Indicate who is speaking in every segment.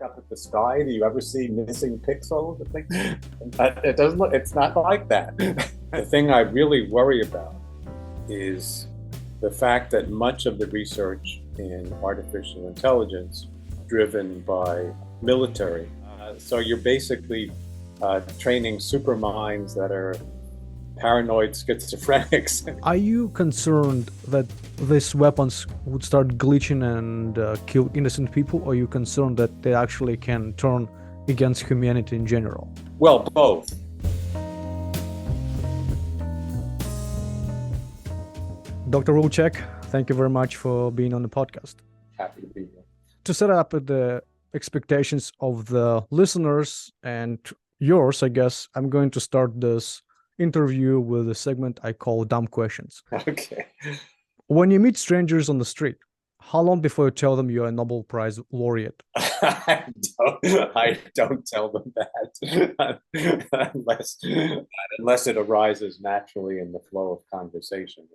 Speaker 1: up at the sky? Do you ever see missing pixels? It doesn't look, it's not like that. The thing I really worry about is the fact that much of the research in artificial intelligence driven by military. So you're basically training super minds that are paranoid schizophrenics.
Speaker 2: Are you concerned that these weapons would start glitching and kill innocent people, or are you concerned that they actually can turn against humanity in general?
Speaker 1: Well, both.
Speaker 2: Dr. Wilczek, thank you very much for being on the podcast.
Speaker 1: Happy to be here.
Speaker 2: To set up the expectations of the listeners and yours, I guess, I'm going to start this interview with a segment I call Dumb Questions.
Speaker 1: Okay.
Speaker 2: When you meet strangers on the street, how long before you tell them you're a Nobel Prize laureate?
Speaker 1: I don't tell them that unless it arises naturally in the flow of conversation,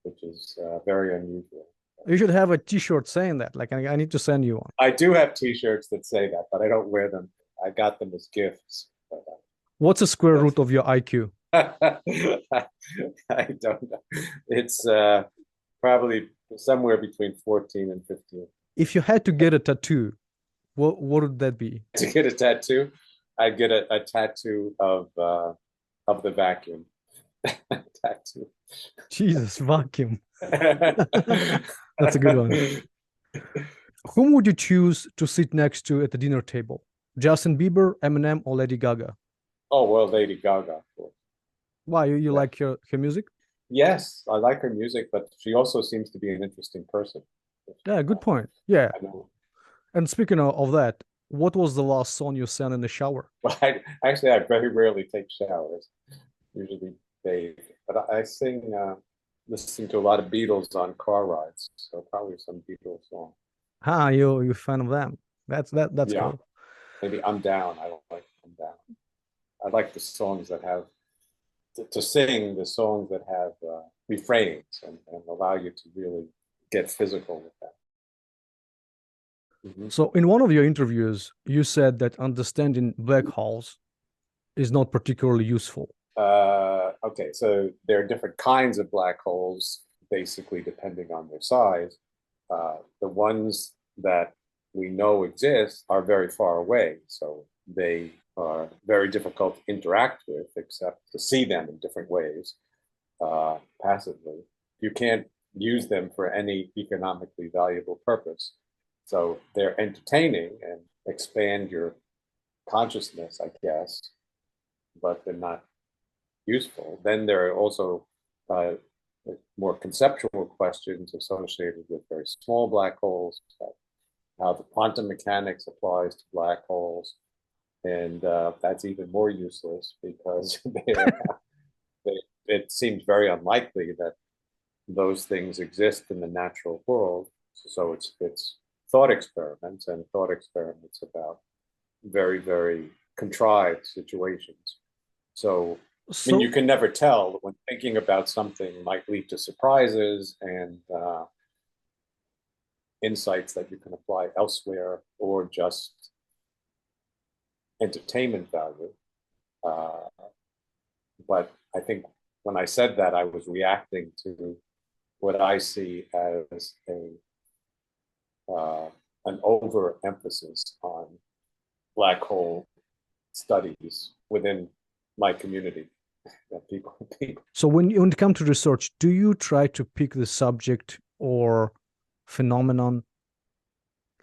Speaker 1: which is very unusual.
Speaker 2: You should have a T-shirt saying that. Like, I need to send you one.
Speaker 1: I do have T-shirts that say that, but I don't wear them. I got them as gifts. But,
Speaker 2: what's the square root of your IQ?
Speaker 1: I don't know. It's probably somewhere between 14 and 15.
Speaker 2: If you had to get a tattoo, what would that be?
Speaker 1: To get a tattoo, I'd get a tattoo of the vacuum. Tattoo.
Speaker 2: Jesus, vacuum. That's a good one. Whom would you choose to sit next to at the dinner table? Justin Bieber, Eminem, or Lady Gaga?
Speaker 1: Oh, well, Lady Gaga, of course.
Speaker 2: Why? You like her music?
Speaker 1: Yes, I like her music, but she also seems to be an interesting person.
Speaker 2: Yeah, good point. Yeah. And speaking of that, what was the last song you sang in the shower?
Speaker 1: Well, I very rarely take showers, usually bathe. But I sing, listen to a lot of Beatles on car rides, so probably some Beatles song.
Speaker 2: You're a fan of them. That's
Speaker 1: yeah.
Speaker 2: Cool.
Speaker 1: Maybe I'm Down. I don't like I'm Down. I like the songs that have to sing the songs that have refrains and allow you to really get physical with that.
Speaker 2: Mm-hmm. So in one of your interviews, you said that understanding black holes is not particularly useful.
Speaker 1: Okay, so there are different kinds of black holes, basically depending on their size. The ones that we know exist are very far away, so they are very difficult to interact with, except to see them in different ways, passively. You can't use them for any economically valuable purpose. So they're entertaining and expand your consciousness, I guess, but they're not useful. Then there are also more conceptual questions associated with very small black holes, how the quantum mechanics applies to black holes. And that's even more useless because it seems very unlikely that those things exist in the natural world. So it's thought experiments about very, very contrived situations. So I mean, you can never tell when thinking about something might lead to surprises and insights that you can apply elsewhere or just entertainment value. But I think when I said that, I was reacting to what I see as an overemphasis on black hole studies within my community. People.
Speaker 2: So when it comes to research, do you try to pick the subject or phenomenon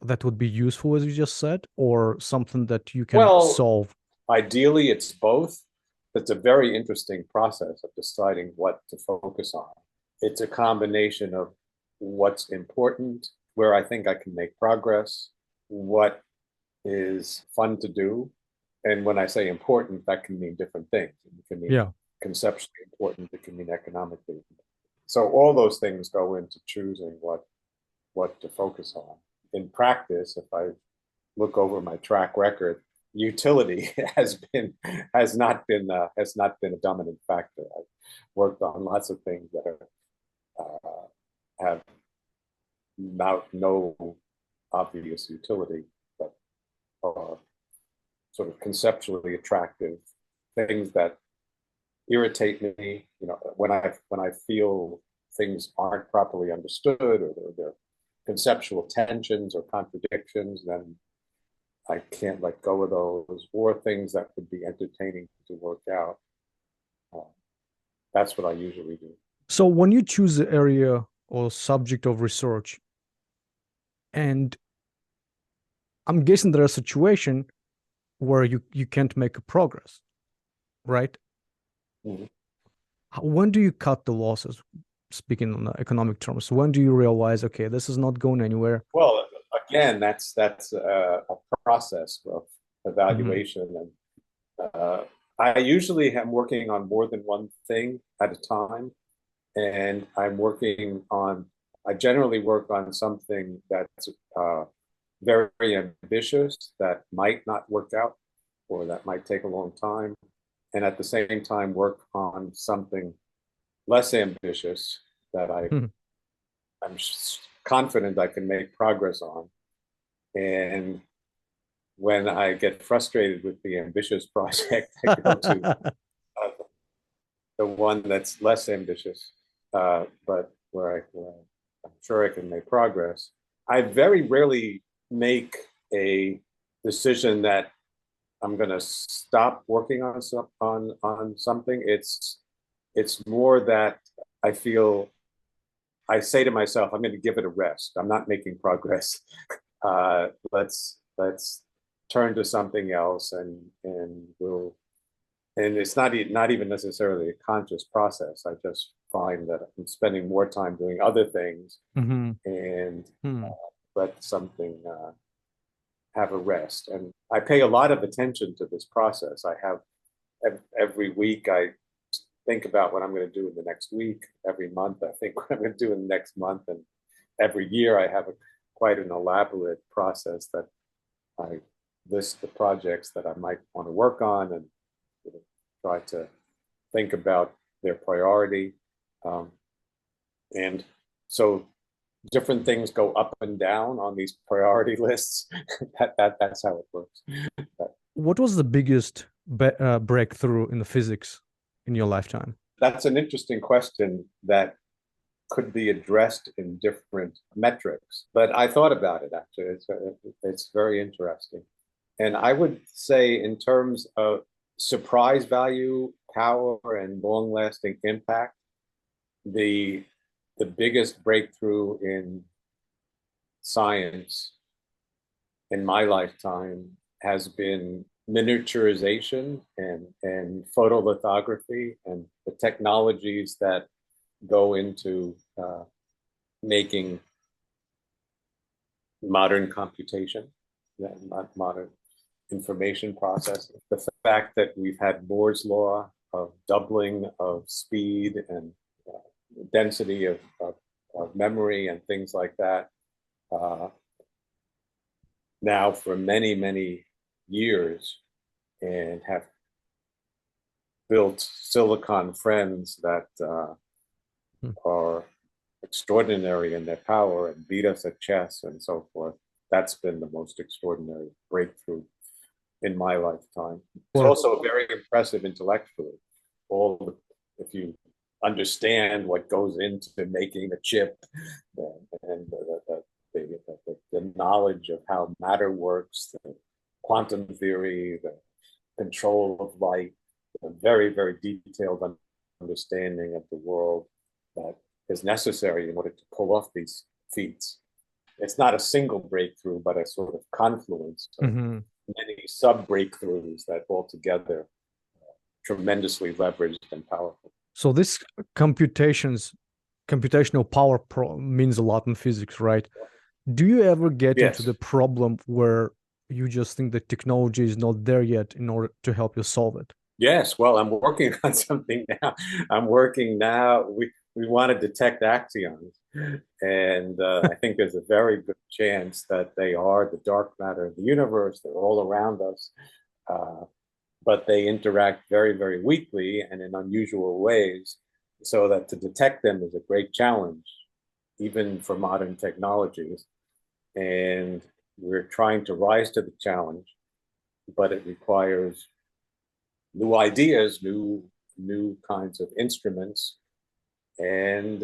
Speaker 2: that would be useful, as you just said, or something that you can solve?
Speaker 1: Ideally, it's both. It's a very interesting process of deciding what to focus on. It's a combination of what's important, where I think I can make progress, what is fun to do. And when I say important, that can mean different things. It can mean conceptually important, it can mean economically. So all those things go into choosing what to focus on. In practice, if I look over my track record, utility has not been a dominant factor. I've worked on lots of things that have no obvious utility, but sort of conceptually attractive, things that irritate me, when I feel things aren't properly understood, or there are conceptual tensions or contradictions, then I can't let go of those, or things that would be entertaining to work out. That's what I usually do.
Speaker 2: So when you choose the area or subject of research, and I'm guessing there are situations where you can't make a progress, right?
Speaker 1: Mm-hmm.
Speaker 2: When do you cut the losses, speaking on economic terms? When do you realize, okay, this is not going anywhere?
Speaker 1: Well, again, that's a process of evaluation. Mm-hmm. And I usually am working on more than one thing at a time. And I generally work on something that's very ambitious, that might not work out, or that might take a long time. And at the same time, work on something less ambitious that I'm confident I can make progress on. And when I get frustrated with the ambitious project, I go to the one that's less ambitious, but where I'm sure I can make progress. I very rarely make a decision that I'm going to stop working on something. It's more that I say to myself, I'm going to give it a rest. I'm not making progress. Let's turn to something else, and it's not even necessarily a conscious process. I just find that I'm spending more time doing other things,
Speaker 2: mm-hmm.
Speaker 1: and let something have a rest. And I pay a lot of attention to this process. I have every week I think about what I'm going to do in the next week. Every month I think what I'm going to do in the next month, and every year I have quite an elaborate process that I list the projects that I might want to work on, and try to think about their priority. And so different things go up and down on these priority lists. That's how it works.
Speaker 2: What was the biggest breakthrough in the physics in your lifetime?
Speaker 1: That's an interesting question that could be addressed in different metrics, but I thought about it actually. It's very interesting. And I would say, in terms of surprise value, power, and long-lasting impact, the biggest breakthrough in science in my lifetime has been miniaturization and photolithography, and the technologies that go into making modern computation, modern information processing. The fact that we've had Moore's law of doubling of speed and density of memory and things like that now for many, many years, and have built silicon friends that are extraordinary in their power and beat us at chess and so forth. That's been the most extraordinary breakthrough in my lifetime. It's also very impressive intellectually. If you understand what goes into making a chip, and the knowledge of how matter works, the quantum theory, the control of light, a very, very detailed understanding of the world that is necessary in order to pull off these feats. It's not a single breakthrough, but a sort of confluence of many sub-breakthroughs that altogether tremendously leveraged and powerful.
Speaker 2: So this computational power means a lot in physics, right? Do you ever get into the problem where you just think the technology is not there yet in order to help you solve it?
Speaker 1: Yes, well, I'm working on something now. We want to detect axions, and I think there's a very good chance that they are the dark matter of the universe. They're all around us, but they interact very, very weakly and in unusual ways, so that to detect them is a great challenge, even for modern technologies. And we're trying to rise to the challenge. but it requires new ideas, new kinds of instruments, and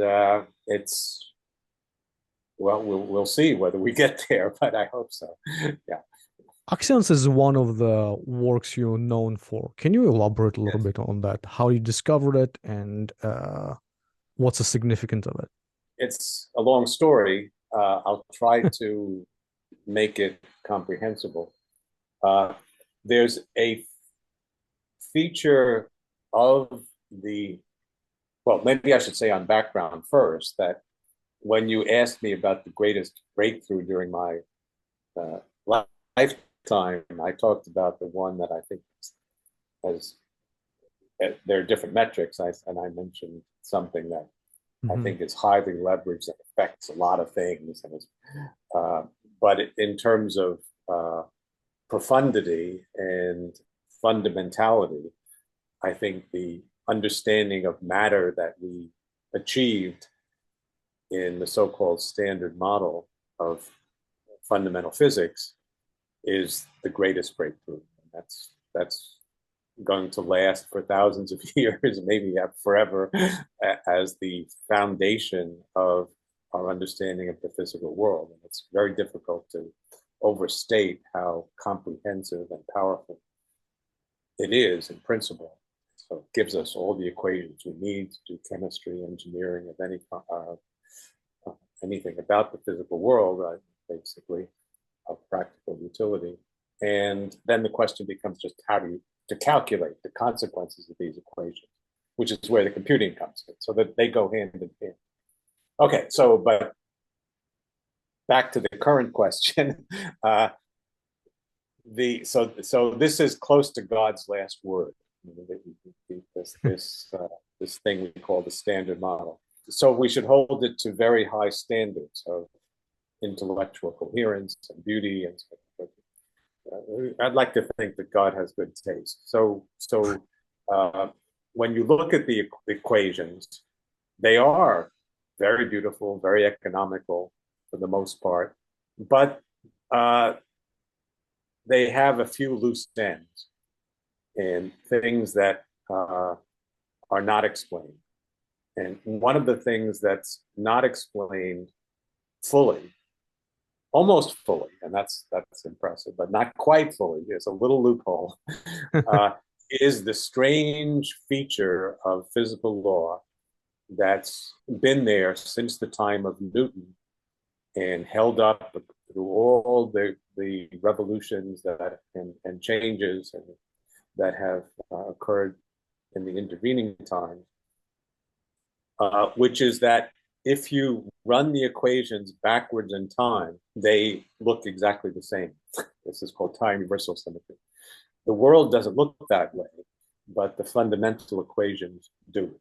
Speaker 1: we'll see whether we get there, but I hope so. Yeah.
Speaker 2: Axions is one of the works you're known for. Can you elaborate a little
Speaker 1: Yes.
Speaker 2: bit on that? How you discovered it and what's the significance of it?
Speaker 1: It's a long story. I'll try to make it comprehensible. Uh, there's a feature of the, well, maybe I should say on background first, that when you asked me about the greatest breakthrough during my lifetime, I talked about the one that I think has, there are different metrics, and I mentioned something that I think is highly leveraged and affects a lot of things. And but in terms of profundity and fundamentality, I think the understanding of matter that we achieved in the so-called standard model of fundamental physics is the greatest breakthrough. And that's going to last for thousands of years, maybe forever, as the foundation of our understanding of the physical world. And it's very difficult to overstate how comprehensive and powerful it is in principle. So it gives us all the equations we need to do chemistry, engineering, of anything about the physical world, basically, of practical utility. And then the question becomes just how to calculate the consequences of these equations, which is where the computing comes in, so that they go hand in hand. Okay, so but back to the current question. So this is close to God's last word. This thing we call the standard model. So we should hold it to very high standards of intellectual coherence and beauty, and I'd like to think that God has good taste. So when you look at the equations, they are very beautiful, very economical for the most part, but they have a few loose ends and things that are not explained. And one of the things that's not explained fully, almost fully, and that's impressive, but not quite fully, there's a little loophole, is the strange feature of physical law that's been there since the time of Newton and held up through all the revolutions that and changes that have occurred in the intervening time, which is that if you run the equations backwards in time, they look exactly the same. This is called time reversal symmetry. The world doesn't look that way, but the fundamental equations do.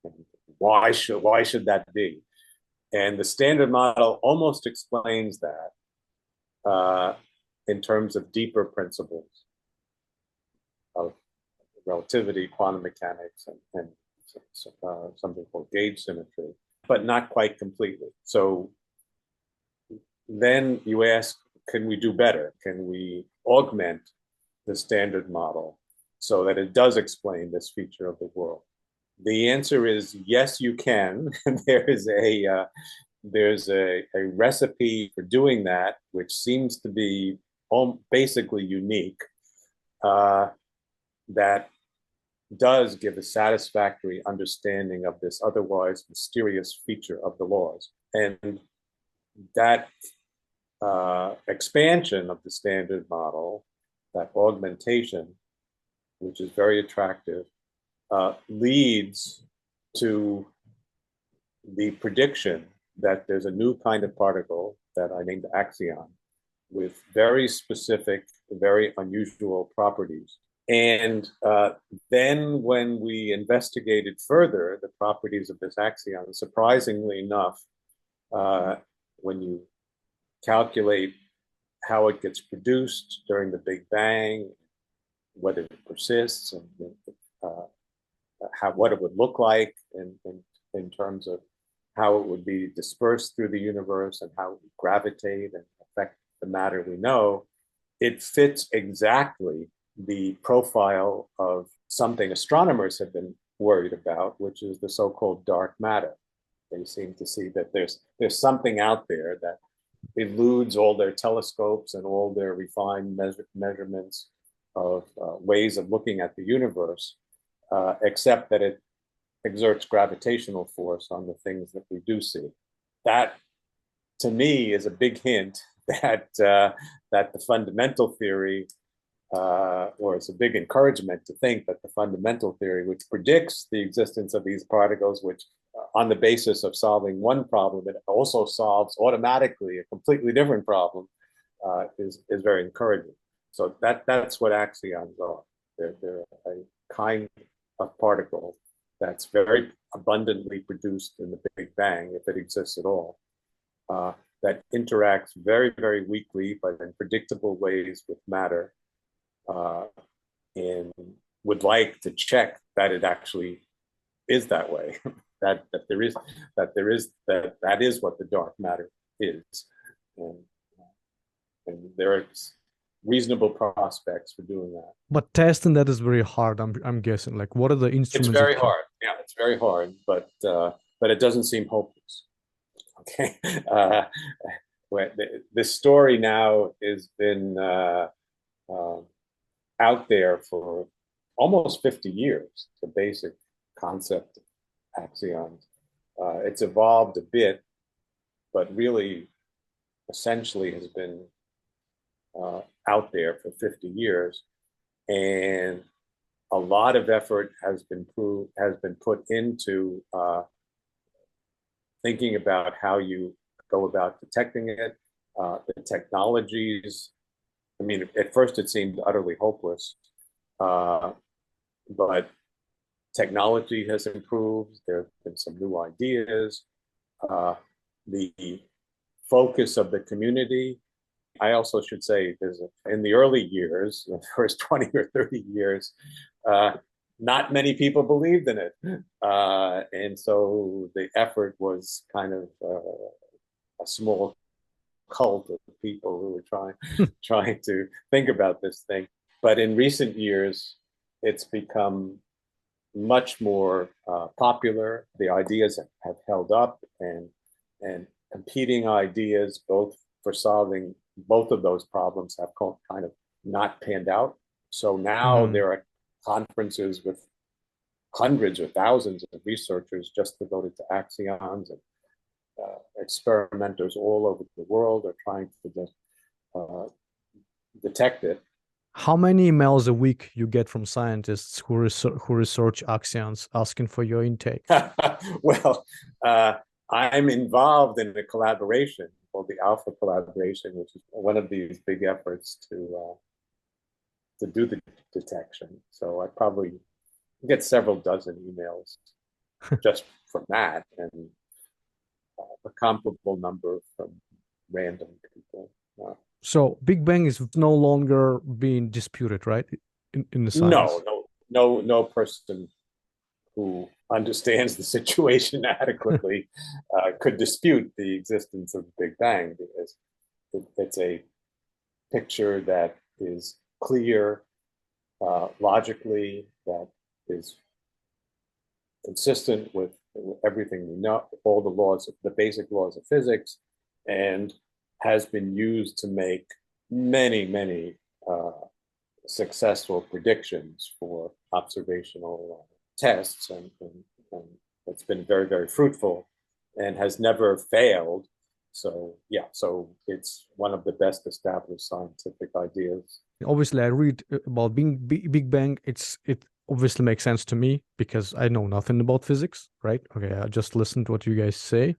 Speaker 1: And why should that be? And the standard model almost explains that in terms of deeper principles of relativity, quantum mechanics, and something called gauge symmetry, but not quite completely. So then you ask, can we do better? Can we augment the standard model so that it does explain this feature of the world? The answer is yes, you can. There's a recipe for doing that, which seems to be basically unique, that does give a satisfactory understanding of this otherwise mysterious feature of the laws. And that expansion of the standard model, that augmentation, which is very attractive, leads to the prediction that there's a new kind of particle that I named Axion, with very specific, very unusual properties. And then when we investigated further the properties of this axion, surprisingly enough, when you calculate how it gets produced during the Big Bang, whether it persists, and what it would look like in terms of how it would be dispersed through the universe and how it would gravitate and affect the matter we know, it fits exactly the profile of something astronomers have been worried about, which is the so-called dark matter. They seem to see that there's something out there that eludes all their telescopes and all their refined measurements of ways of looking at the universe, except that it exerts gravitational force on the things that we do see. That, to me, is a big hint that that the fundamental theory, or it's a big encouragement to think that the fundamental theory, which predicts the existence of these particles, which on the basis of solving one problem, it also solves automatically a completely different problem, is very encouraging. So that's what axions are. They're a kind of particle that's very abundantly produced in the Big Bang, if it exists at all, that interacts very, very weakly, but in predictable ways with matter, and would like to check that it actually is that way, that is what the dark matter is, and there are reasonable prospects for doing that.
Speaker 2: But testing that is very hard. I'm guessing. Like, what are the instruments?
Speaker 1: It's very hard. Yeah, it's very hard, but it doesn't seem hopeless. Okay, this story now has been out there for almost 50 years. The basic concept of axions. It's evolved a bit, but really, essentially, has been out there for 50 years, and a lot of effort has been put into thinking about how you go about detecting it, the technologies. I mean, at first it seemed utterly hopeless, but technology has improved. There have been some new ideas. The focus of the community. I also should say, in the early years, the first 20 or 30 years, not many people believed in it. And so the effort was kind of a small cult of people who were trying to think about this thing. But in recent years, it's become much more popular. The ideas have held up, and competing ideas, both for solving both of those problems, have kind of not panned out. So now there are conferences with hundreds or thousands of researchers just devoted to axions, and experimenters all over the world are trying to just detect it.
Speaker 2: How many emails a week you get from scientists who research axions asking for your intake?
Speaker 1: Well, I'm involved in a collaboration called the Alpha Collaboration, which is one of these big efforts to do the detection. So I probably get several dozen emails just from that, and a comparable number from random people.
Speaker 2: So Big Bang is no longer being disputed, right? In the science.
Speaker 1: No person who understands the situation adequately could dispute the existence of the Big Bang, because it's a picture that is clear logically, that is consistent with everything we know, all the laws, the basic laws of physics, and has been used to make many successful predictions for observational tests, and it's been very fruitful and has never failed. So yeah, so it's one of the best established scientific ideas.
Speaker 2: Obviously, I read about Big Bang. It obviously makes sense to me because I know nothing about physics, right? Okay, I just listen to what you guys say.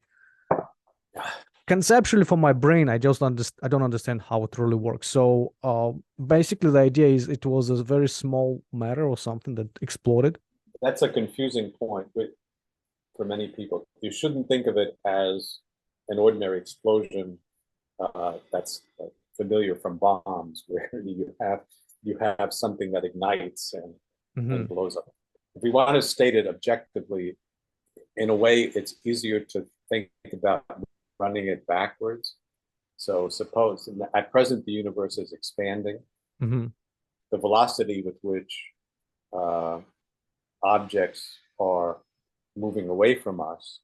Speaker 2: Conceptually, for my brain, I don't understand how it really works. So basically, the idea is it was a very small matter or something that exploded.
Speaker 1: That's a confusing point for many people. You shouldn't think of it as an ordinary explosion that's familiar from bombs, where you have something that ignites and blows up. If we want to state it objectively, in a way, it's easier to think about running it backwards. So suppose at present the universe is expanding.
Speaker 2: Mm-hmm.
Speaker 1: The velocity with which objects are moving away from us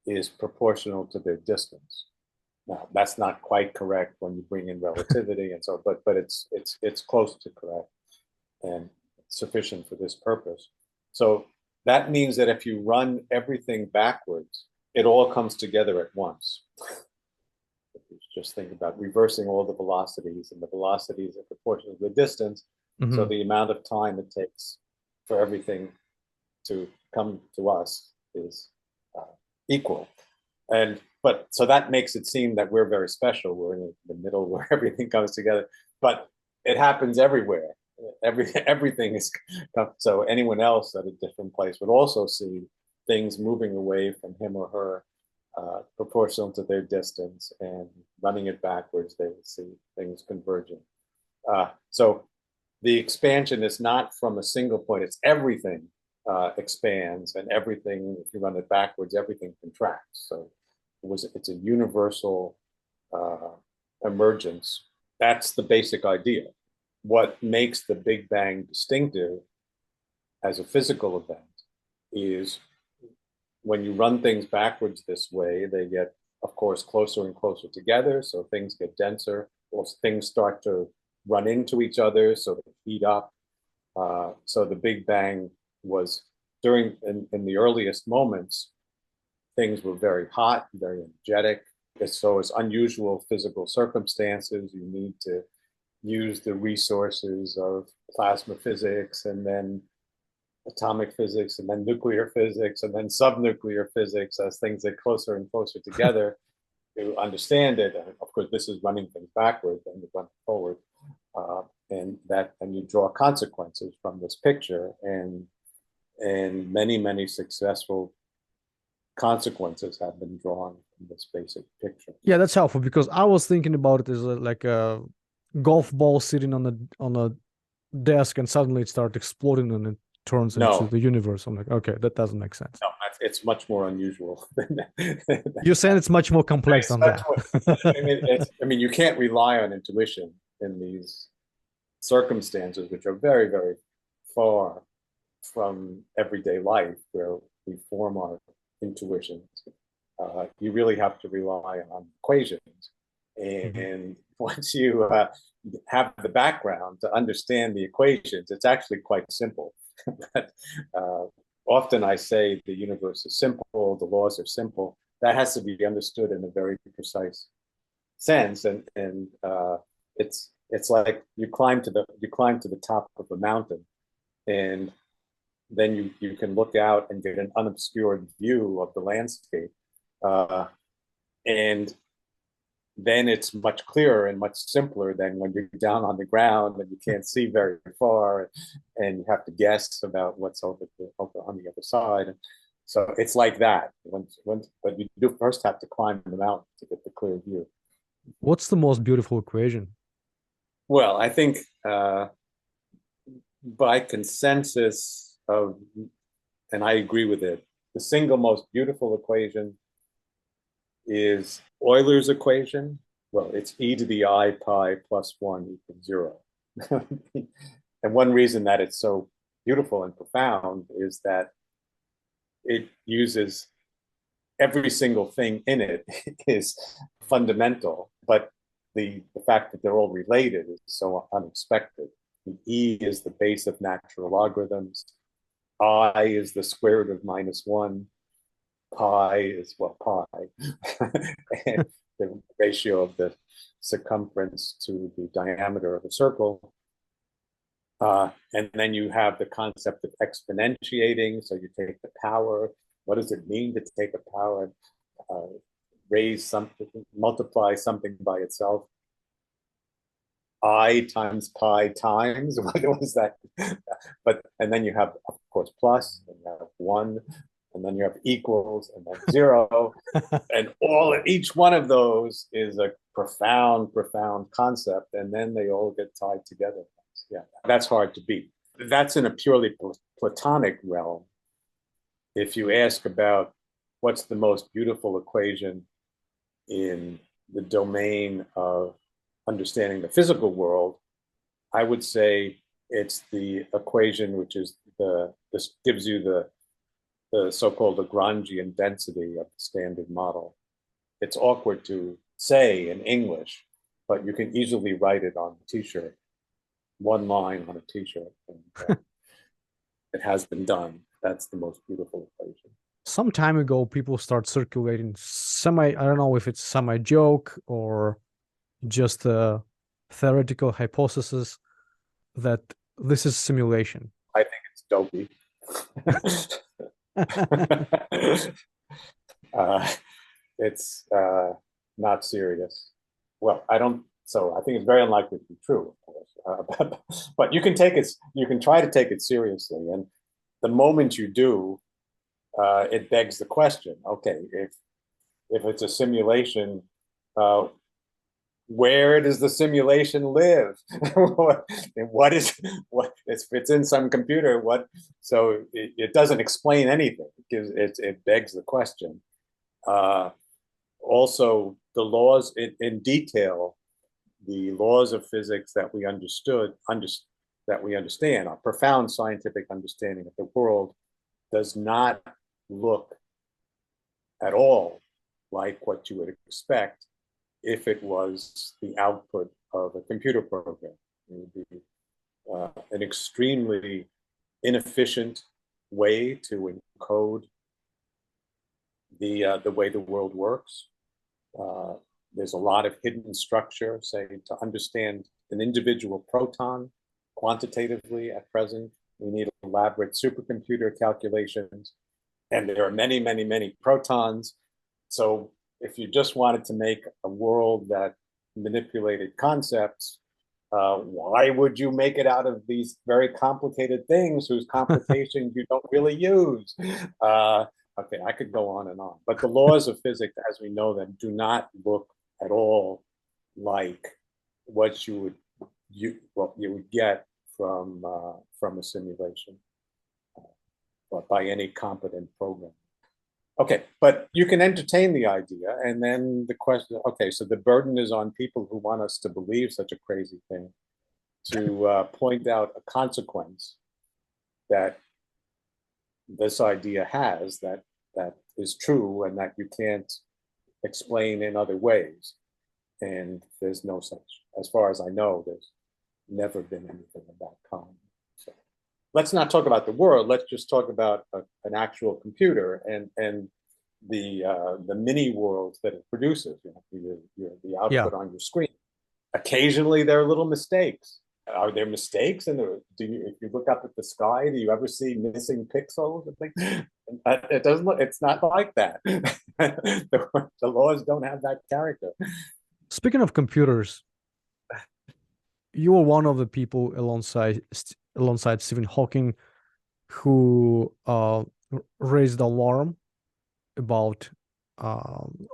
Speaker 1: is proportional to their distance. Now, that's not quite correct when you bring in relativity and so, but it's close to correct and sufficient for this purpose. So that means that if you run everything backwards, it all comes together at once. If you just think about reversing all the velocities, and the velocities are proportional to the distance.
Speaker 2: Mm-hmm.
Speaker 1: So the amount of time it takes for everything to come to us is equal. But so that makes it seem that we're very special. We're in the middle where everything comes together, but it happens everywhere. Everything is so anyone else at a different place would also see things moving away from him or her proportional to their distance, and running it backwards, they would see things converging. So the expansion is not from a single point, it's everything expands, and everything, if you run it backwards, everything contracts. So it's a universal emergence. That's the basic idea. What makes the Big Bang distinctive as a physical event is when you run things backwards this way, they get, of course, closer and closer together. So things get denser, or things start to run into each other, so they heat up. So the Big Bang was in the earliest moments, things were very hot, very energetic. So it's unusual physical circumstances. You need to use the resources of plasma physics, and then atomic physics, and then nuclear physics, and then subnuclear physics as things get closer and closer together to understand it. And of course, this is running things backward and running forward. And you draw consequences from this picture, and many successful consequences have been drawn from this basic picture.
Speaker 2: Yeah, that's helpful, because I was thinking about it as like a golf ball sitting on a desk, and suddenly it starts exploding and it turns into the universe. I'm like, okay, that doesn't make sense.
Speaker 1: No, it's much more unusual than that.
Speaker 2: You're saying it's much more complex than that.
Speaker 1: I mean, you can't rely on intuition in these circumstances, which are very, very far from everyday life where we form our intuitions. You really have to rely on equations. And once you have the background to understand the equations, it's actually quite simple. But often I say the universe is simple, the laws are simple. That has to be understood in a very precise sense, and it's like you climb to the top of a mountain, and then you can look out and get an unobscured view of the landscape, and then it's much clearer and much simpler than when you're down on the ground and you can't see very far, and you have to guess about what's over on the other side. So it's like that. But you do first have to climb the mountain to get the clear view.
Speaker 2: What's the most beautiful equation?
Speaker 1: Well, I think by consensus of, and I agree with it, the single most beautiful equation is Euler's equation. Well, it's e to the I pi plus 1 equals 0. And one reason that it's so beautiful and profound is that it uses every single thing in it is fundamental, but the fact that they're all related is so unexpected. E is the base of natural logarithms. I is the square root of -1. Pi is, well, pi. And the ratio of the circumference to the diameter of a circle. And then you have the concept of exponentiating. So you take the power. What does it mean to take a power, raise something, multiply something by itself? I times pi times, what was that? And then you have, of course, plus, and you have 1, and then you have equals, and then 0. And each one of those is a profound concept, and then they all get tied together. Yeah, that's hard to beat. That's in a purely Platonic realm. If you ask about what's the most beautiful equation in the domain of understanding the physical world, I would say it's the equation which is this gives you the so-called Lagrangian density of the standard model. It's awkward to say in English, but you can easily write it on a t-shirt, one line on a t-shirt, and it has been done. That's the most beautiful equation.
Speaker 2: Some time ago, people start circulating I don't know if it's semi-joke or just a theoretical hypothesis that this is simulation.
Speaker 1: I think it's dopey. It's not serious. Well, I don't. So I think it's very unlikely to be true, of course. But you can take it. You can try to take it seriously, and the moment you do, it begs the question: okay, if it's a simulation, where does the simulation live? What if it's in some computer? So it doesn't explain anything. It begs the question. Also, the laws in detail, the laws of physics that we understand, our profound scientific understanding of the world does not look at all like what you would expect if it was the output of a computer program. It would be an extremely inefficient way to encode the way the world works. There's a lot of hidden structure, say, to understand an individual proton quantitatively at present. We need elaborate supercomputer calculations, and there are many, many, many protons. So if you just wanted to make a world that manipulated concepts, why would you make it out of these very complicated things whose computation you don't really use? Okay, I could go on and on. But the laws of physics, as we know them, do not look at all like what you would get from a simulation, but by any competent program. Okay, but you can entertain the idea, and then the question, okay, so the burden is on people who want us to believe such a crazy thing to point out a consequence that this idea has that is true and that you can't explain in other ways. And there's no such, as far as I know, there's never been anything of that kind. So let's not talk about the world. Let's just talk about an actual computer and the mini worlds that it produces. The output on your screen. Occasionally, there are little mistakes. Are there mistakes? And if you look up at the sky, do you ever see missing pixels and things? It doesn't look. It's not like that. The laws don't have that character.
Speaker 2: Speaking of computers, you were one of the people alongside Stephen Hawking who raised the alarm about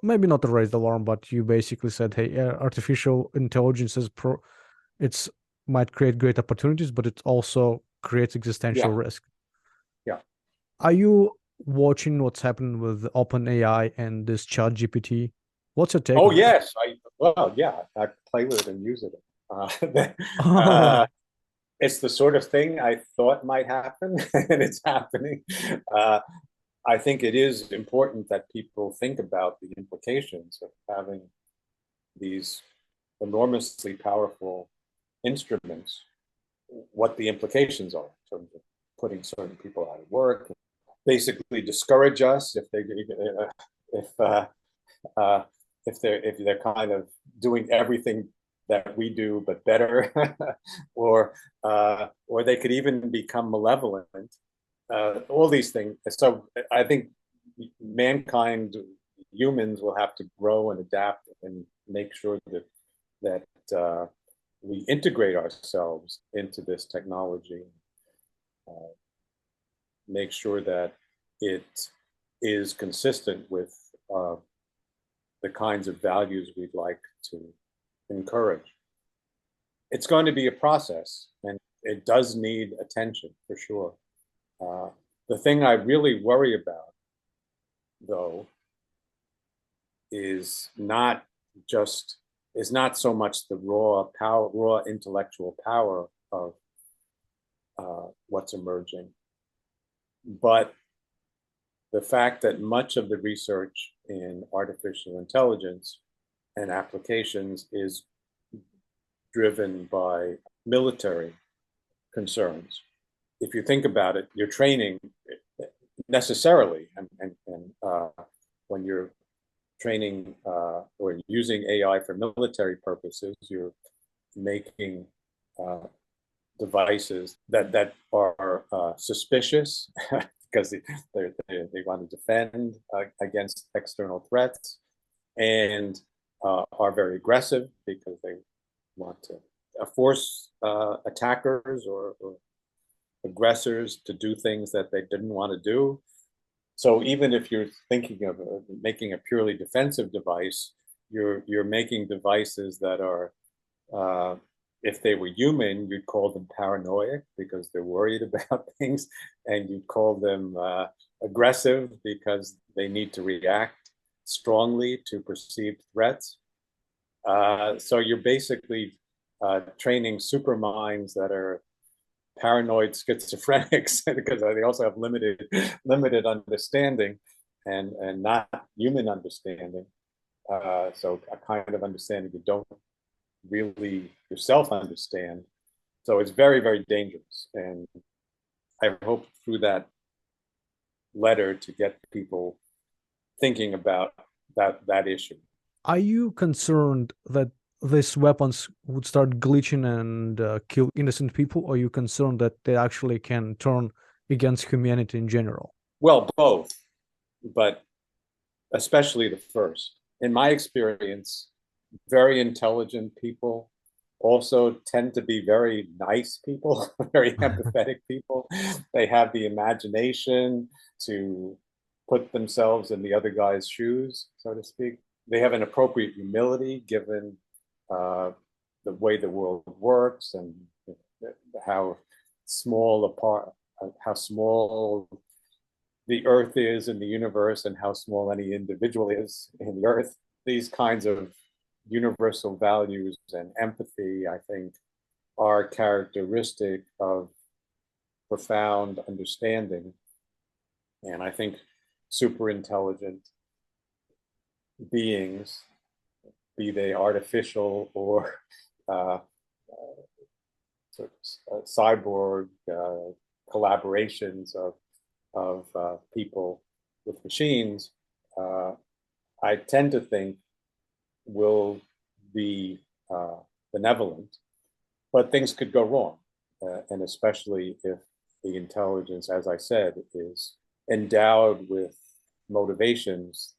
Speaker 2: maybe not raised the alarm, but you basically said, hey, artificial intelligence might create great opportunities, but it also creates existential risk.
Speaker 1: Yeah.
Speaker 2: Are you watching what's happening with OpenAI and this ChatGPT? What's your take?
Speaker 1: Oh, yes. I play with it and use it. It's the sort of thing I thought might happen, and it's happening. I think it is important that people think about the implications of having these enormously powerful instruments, what the implications are in terms of putting certain people out of work, basically discourage us if they're kind of doing everything that we do but better, or they could even become malevolent. All these things. So I think mankind, humans, will have to grow and adapt and make sure that we integrate ourselves into this technology, make sure that it is consistent with the kinds of values we'd like to encourage. It's going to be a process, and it does need attention for sure. The thing I really worry about, though, is not just is not so much the raw intellectual power of what's emerging, but the fact that much of the research in artificial intelligence and applications is driven by military concerns. If you think about it, you're training necessarily, and when you're training or using AI for military purposes, you're making devices that are suspicious because they want to defend against external threats, and are very aggressive because they want to force attackers or aggressors to do things that they didn't want to do. So even if you're thinking of making a purely defensive device, you're making devices that are, if they were human, you'd call them paranoid because they're worried about things, and you'd call them aggressive because they need to react strongly to perceived threats. So you're basically training super minds that are paranoid schizophrenics because they also have limited understanding and not human understanding. So a kind of understanding you don't really yourself understand. So it's very, very dangerous. And I hope through that letter to get people thinking about that issue.
Speaker 2: Are you concerned that these weapons would start glitching and kill innocent people, or are you concerned that they actually can turn against humanity in general?
Speaker 1: Well, both, but especially the first. In my experience, very intelligent people also tend to be very nice people, very empathetic people. They have the imagination to put themselves in the other guy's shoes, so to speak. They have an appropriate humility given the way the world works and how small the Earth is in the universe and how small any individual is in the Earth. These kinds of universal values and empathy, I think, are characteristic of profound understanding. And I think super intelligent beings, be they artificial or cyborg collaborations of people with machines, I tend to think will be benevolent, but things could go wrong. And especially if the intelligence, as I said, is endowed with motivations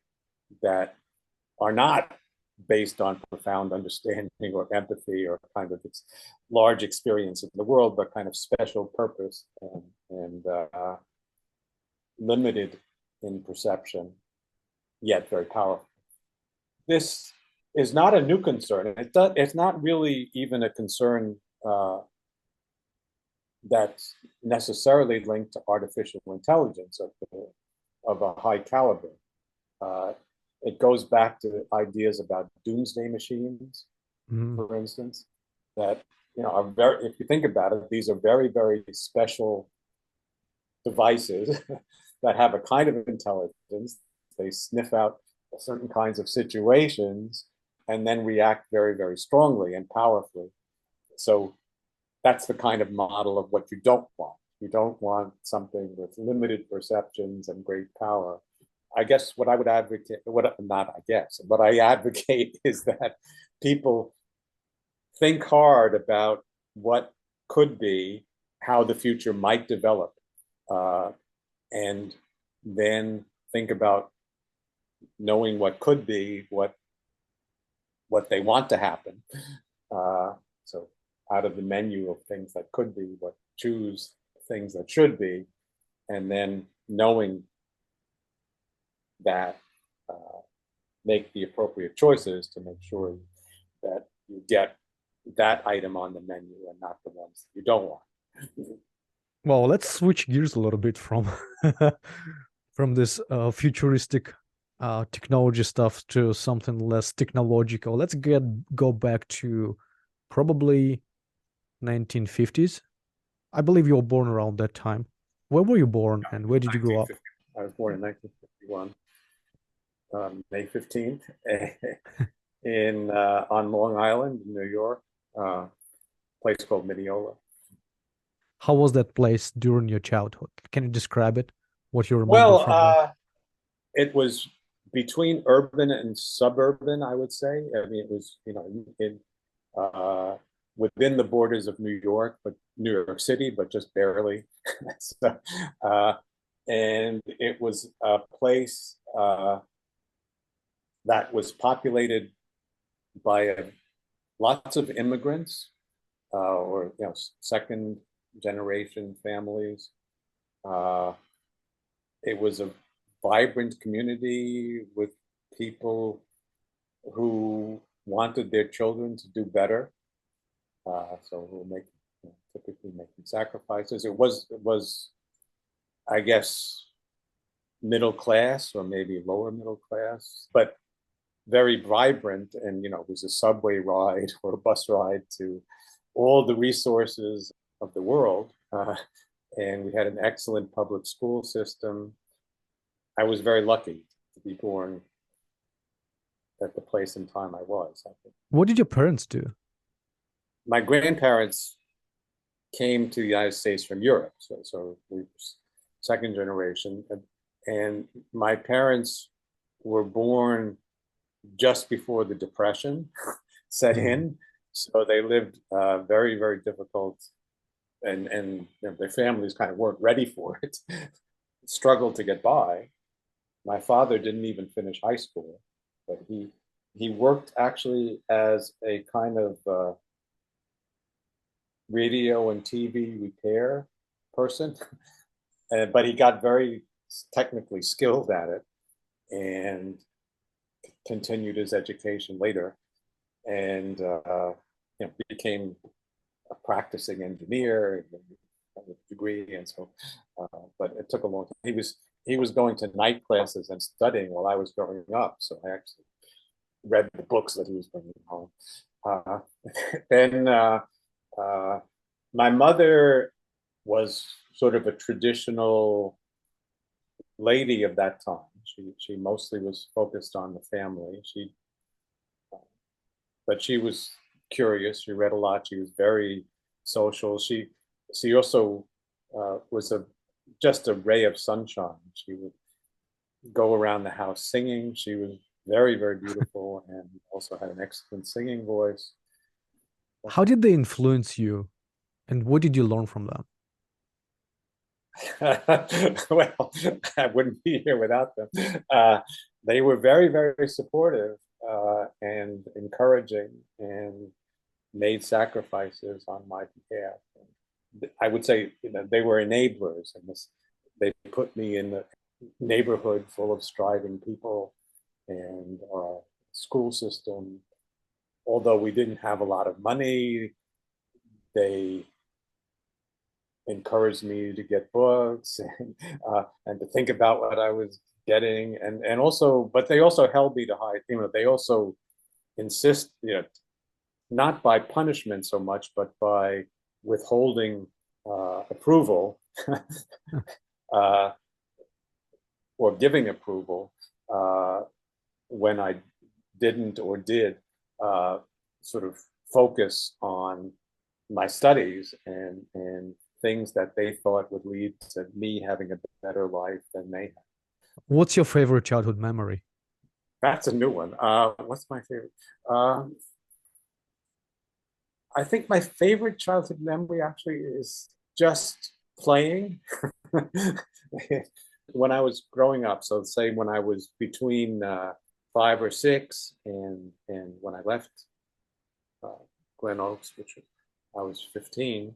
Speaker 1: that are not based on profound understanding or empathy or kind of its large experience in the world, but kind of special purpose and limited in perception, yet very powerful. This is not a new concern. It's not really even a concern that's necessarily linked to artificial intelligence of a high caliber. It goes back to ideas about doomsday machines, for instance, that are very, if you think about it, these are very, very special devices that have a kind of intelligence. They sniff out certain kinds of situations and then react very, very strongly and powerfully. So that's the kind of model of what you don't want. You don't want something with limited perceptions and great power. I guess what I would advocate, what I advocate is that people think hard about what could be, how the future might develop, and then think about knowing what could be, what they want to happen. So out of the menu of things that could be, choose things that should be, and then knowing that, make the appropriate choices to make sure that you get that item on the menu and not the ones you don't want.
Speaker 2: Well, let's switch gears a little bit from from this futuristic technology stuff to something less technological. Let's go back to probably 1950s. I believe you were born around that time. Where were you born and where did you grow up?
Speaker 1: 1950. I was born in 1951, May 15th, in on Long Island, New York, a place called Mineola.
Speaker 2: How was that place during your childhood? Can you describe it? What you remember
Speaker 1: Well,
Speaker 2: from there?
Speaker 1: it was between urban and suburban, I would say. I mean, it was, uh, within the borders of New York, but New York City, but just barely. So, and it was a place that was populated by lots of immigrants, or second generation families. Uh, it was a vibrant community with people who wanted their children to do better. So who were typically making sacrifices. It was, I guess, middle class or maybe lower middle class, but very vibrant. And it was a subway ride or a bus ride to all the resources of the world. And we had an excellent public school system. I was very lucky to be born at the place and time I was, I think.
Speaker 2: What did your parents do?
Speaker 1: My grandparents came to the United States from Europe. So we were second generation. And my parents were born just before the Depression set in. So they lived very, very difficult, and their families kind of weren't ready for it, struggled to get by. My father didn't even finish high school, but he worked actually as a kind of radio and TV repair person, but he got very technically skilled at it and continued his education later, and became a practicing engineer with a degree. And so, but it took a long time. He was going to night classes and studying while I was growing up, so I actually read the books that he was bringing home. Then my mother was sort of a traditional lady of that time. She mostly was focused on the family. But she was curious. She read a lot. She was very social. She also was just a ray of sunshine. She would go around the house singing. She was very, very beautiful and also had an excellent singing voice.
Speaker 2: How did they influence you, and what did you learn from them?
Speaker 1: Well, I wouldn't be here without them. They were very, very supportive and encouraging, and made sacrifices on my behalf. I would say, they were enablers, and they put me in the neighborhood full of striving people, and our school system. Although we didn't have a lot of money, they encouraged me to get books and to think about what I was getting, and also, but they also held me to high. They also insist, not by punishment so much, but by withholding approval or giving approval when I didn't or did sort of focus on my studies and things that they thought would lead to me having a better life than they had.
Speaker 2: What's your favorite childhood memory?
Speaker 1: That's a new one. What's my favorite? I think my favorite childhood memory actually is just playing. When I was growing up, so say when I was between 5 or 6, and when I left Glen Oaks, which I was 15,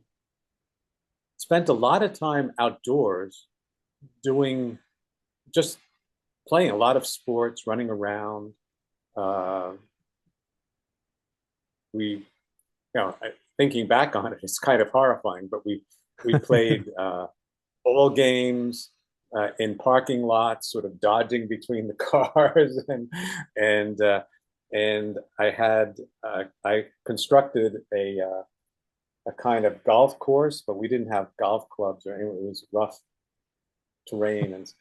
Speaker 1: spent a lot of time outdoors just playing a lot of sports, running around. Thinking back on it, it's kind of horrifying, but we played ball games, in parking lots, sort of dodging between the cars, and I constructed a kind of golf course, but we didn't have golf clubs or anything. It was rough terrain, and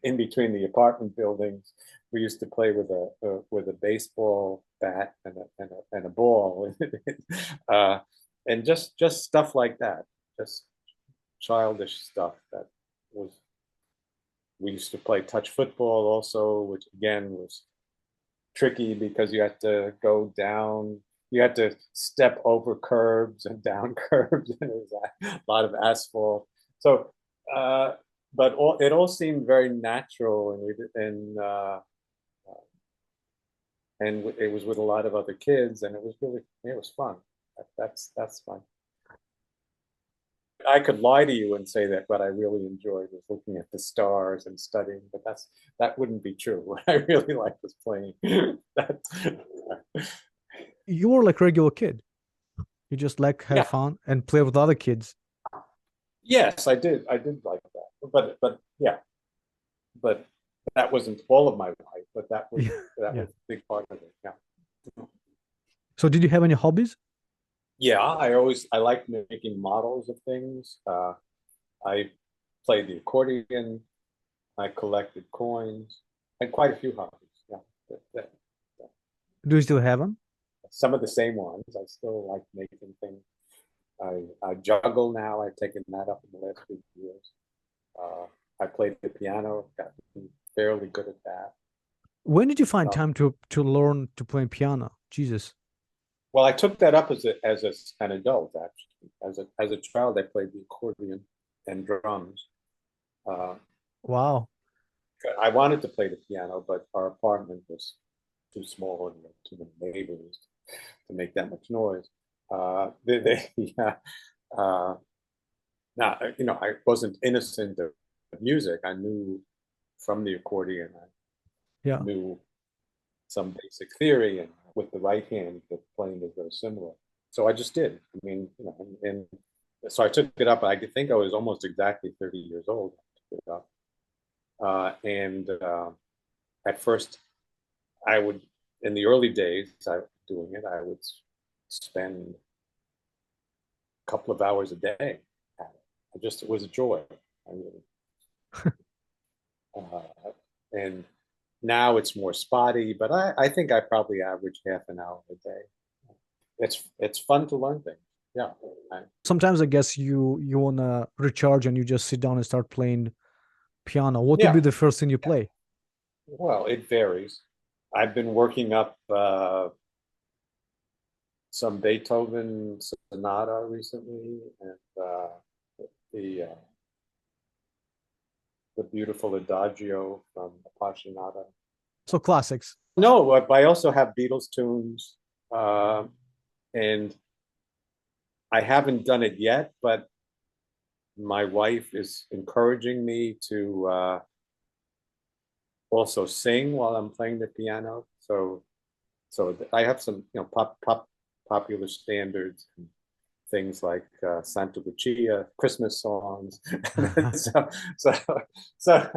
Speaker 1: in between the apartment buildings, we used to play with a baseball bat and a ball, and just stuff like that, just childish stuff that was. We used to play touch football also, which again was tricky because you had to go down, you had to step over curbs and down curbs, and it was a lot of asphalt. So, but it all seemed very natural, and it was with a lot of other kids, and it was fun. That's fun. I could lie to you and say that what I really enjoyed was looking at the stars and studying, but that wouldn't be true. What I really liked was playing.
Speaker 2: You were like a regular kid. You just like have fun and play with other kids.
Speaker 1: Yes, I did. I did like that. But yeah. But that wasn't all of my life, but that was a big part of it. Yeah.
Speaker 2: So did you have any hobbies?
Speaker 1: Yeah, I like making models of things. I played the accordion. I collected coins. I had quite a few hobbies. Yeah.
Speaker 2: Do you still have them?
Speaker 1: Some of the same ones. I still like making things. I juggle now. I've taken that up in the last few years. I played the piano. Got fairly good at that.
Speaker 2: When did you find time to learn to play piano? Jesus.
Speaker 1: Well, I took that up as an adult, actually. As a child, I played the accordion and drums.
Speaker 2: Wow.
Speaker 1: I wanted to play the piano, but our apartment was too small and too many neighbors to make that much noise. Now, I wasn't innocent of music. I knew from the accordion. I knew some basic theory, and with the right hand, the playing is very similar. So I just did. I mean, and so I took it up. I think I was almost exactly 30 years old. I took it up. At first, I would, in the early days, doing it, I would spend a couple of hours a day at it. It was a joy. I really, and now it's more spotty, but I think I probably average half an hour a day. It's fun to learn things. Yeah.
Speaker 2: Sometimes I guess you wanna recharge and you just sit down and start playing piano. What would be the first thing you play?
Speaker 1: Well, it varies. I've been working up some Beethoven sonata recently, and the beautiful Adagio from Appassionata.
Speaker 2: So classics.
Speaker 1: No, but I also have Beatles tunes, and I haven't done it yet, but my wife is encouraging me to also sing while I'm playing the piano. So I have some, popular standards, things like Santa Lucia, Christmas songs. so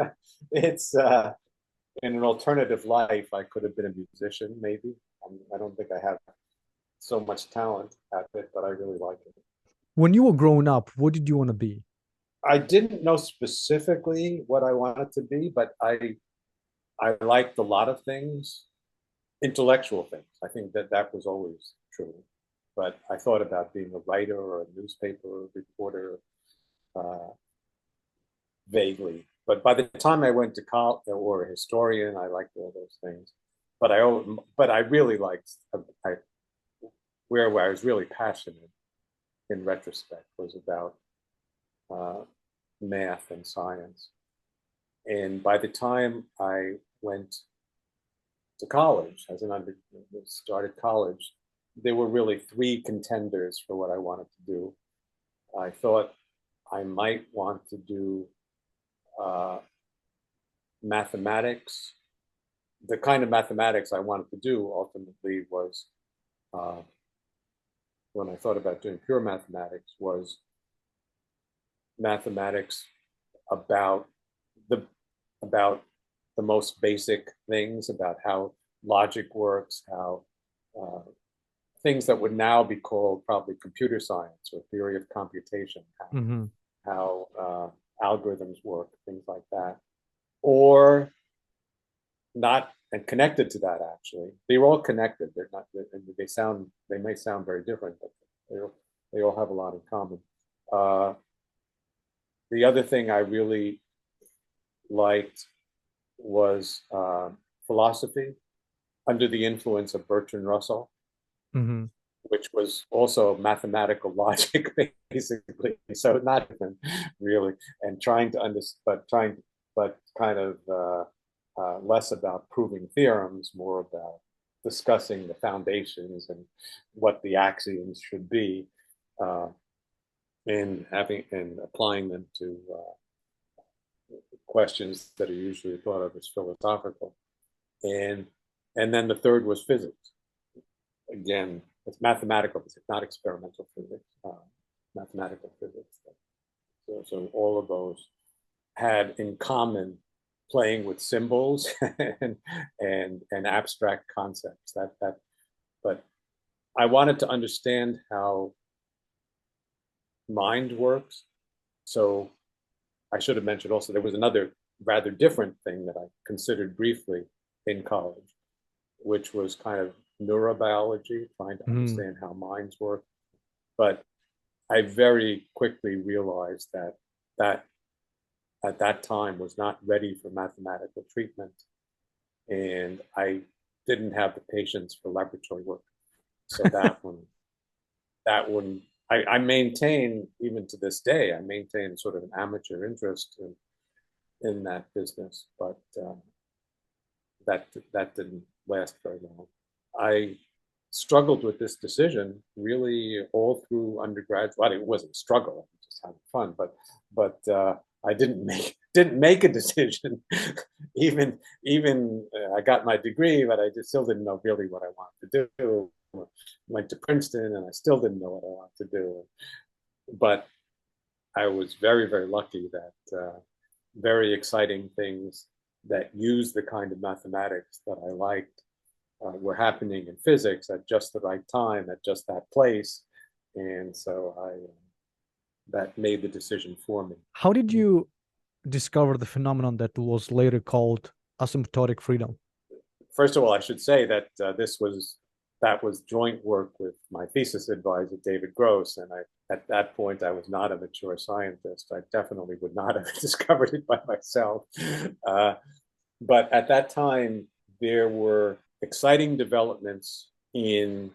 Speaker 1: it's in an alternative life, I could have been a musician, maybe. I don't think I have so much talent at it, but I really like it.
Speaker 2: When you were growing up, what did you want to be?
Speaker 1: I didn't know specifically what I wanted to be, but I liked a lot of things, intellectual things. I think that was always true. But I thought about being a writer or a newspaper reporter vaguely. But by the time I went to college, or a historian, I liked all those things. But I really liked where I was really passionate in retrospect was about math and science. And by the time I went to college, started college, there were really three contenders for what I wanted to do. I thought I might want to do mathematics. The kind of mathematics I wanted to do ultimately was, when I thought about doing pure mathematics, was mathematics about the about the most basic things, about how logic works, how things that would now be called probably computer science or theory of computation, how algorithms work, things like that, or not, and connected to that, actually. They're all connected. They're not, they may sound very different, but they all have a lot in common. The other thing I really liked was philosophy under the influence of Bertrand Russell, which was also mathematical logic, basically. So not even really, and trying to understand, but kind of less about proving theorems, more about discussing the foundations and what the axioms should be, and applying them to questions that are usually thought of as philosophical. And then the third was physics. Again, it's mathematical physics, not experimental physics, mathematical physics. So all of those had in common playing with symbols and abstract concepts. But I wanted to understand how mind works. So I should have mentioned also there was another rather different thing that I considered briefly in college, which was kind of neurobiology, trying to understand how minds work. But I very quickly realized that at that time was not ready for mathematical treatment, and I didn't have the patience for laboratory work. So that one, I maintain, even to this day, I maintain sort of an amateur interest in that business, but that didn't last very long. I struggled with this decision really all through undergrad. Well, it wasn't a struggle; I was just having fun. But I didn't make a decision. even I got my degree, but I still didn't know really what I wanted to do. Went to Princeton, and I still didn't know what I wanted to do. But I was very, very lucky that very exciting things that use the kind of mathematics that I liked were happening in physics at just the right time, at just that place. And so that made the decision for me.
Speaker 2: How did you discover the phenomenon that was later called asymptotic freedom?
Speaker 1: First of all, I should say that that was joint work with my thesis advisor, David Gross, and at that point, I was not a mature scientist. I definitely would not have discovered it by myself. But at that time, there were exciting developments in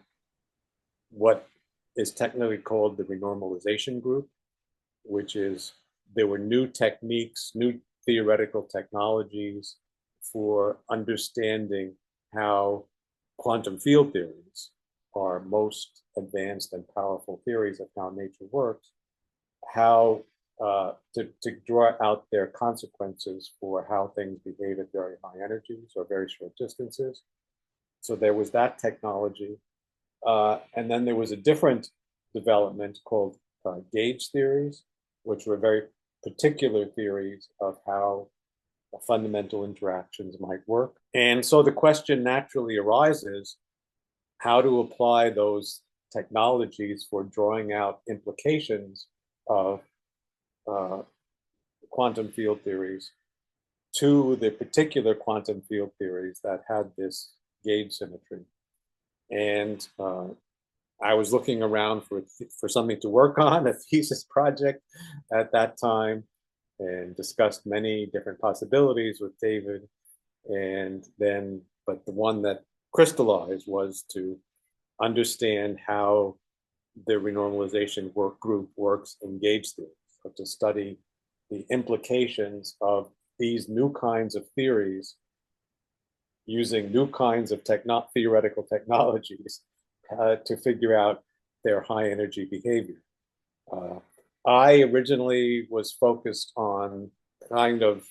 Speaker 1: what is technically called the renormalization group, which is there were new techniques, new theoretical technologies for understanding how quantum field theories are most advanced and powerful theories of how nature works, how to draw out their consequences for how things behave at very high energies or very short distances. So there was that technology. And then there was a different development called gauge theories, which were very particular theories of how fundamental interactions might work. And so the question naturally arises how to apply those technologies for drawing out implications of quantum field theories to the particular quantum field theories that had this gauge symmetry. And I was looking around for something to work on, a thesis project at that time, and discussed many different possibilities with David. But the one that crystallized was to understand how the renormalization work group works in gauge theory, so to study the implications of these new kinds of theories using new kinds of theoretical technologies to figure out their high energy behavior. I originally was focused on kind of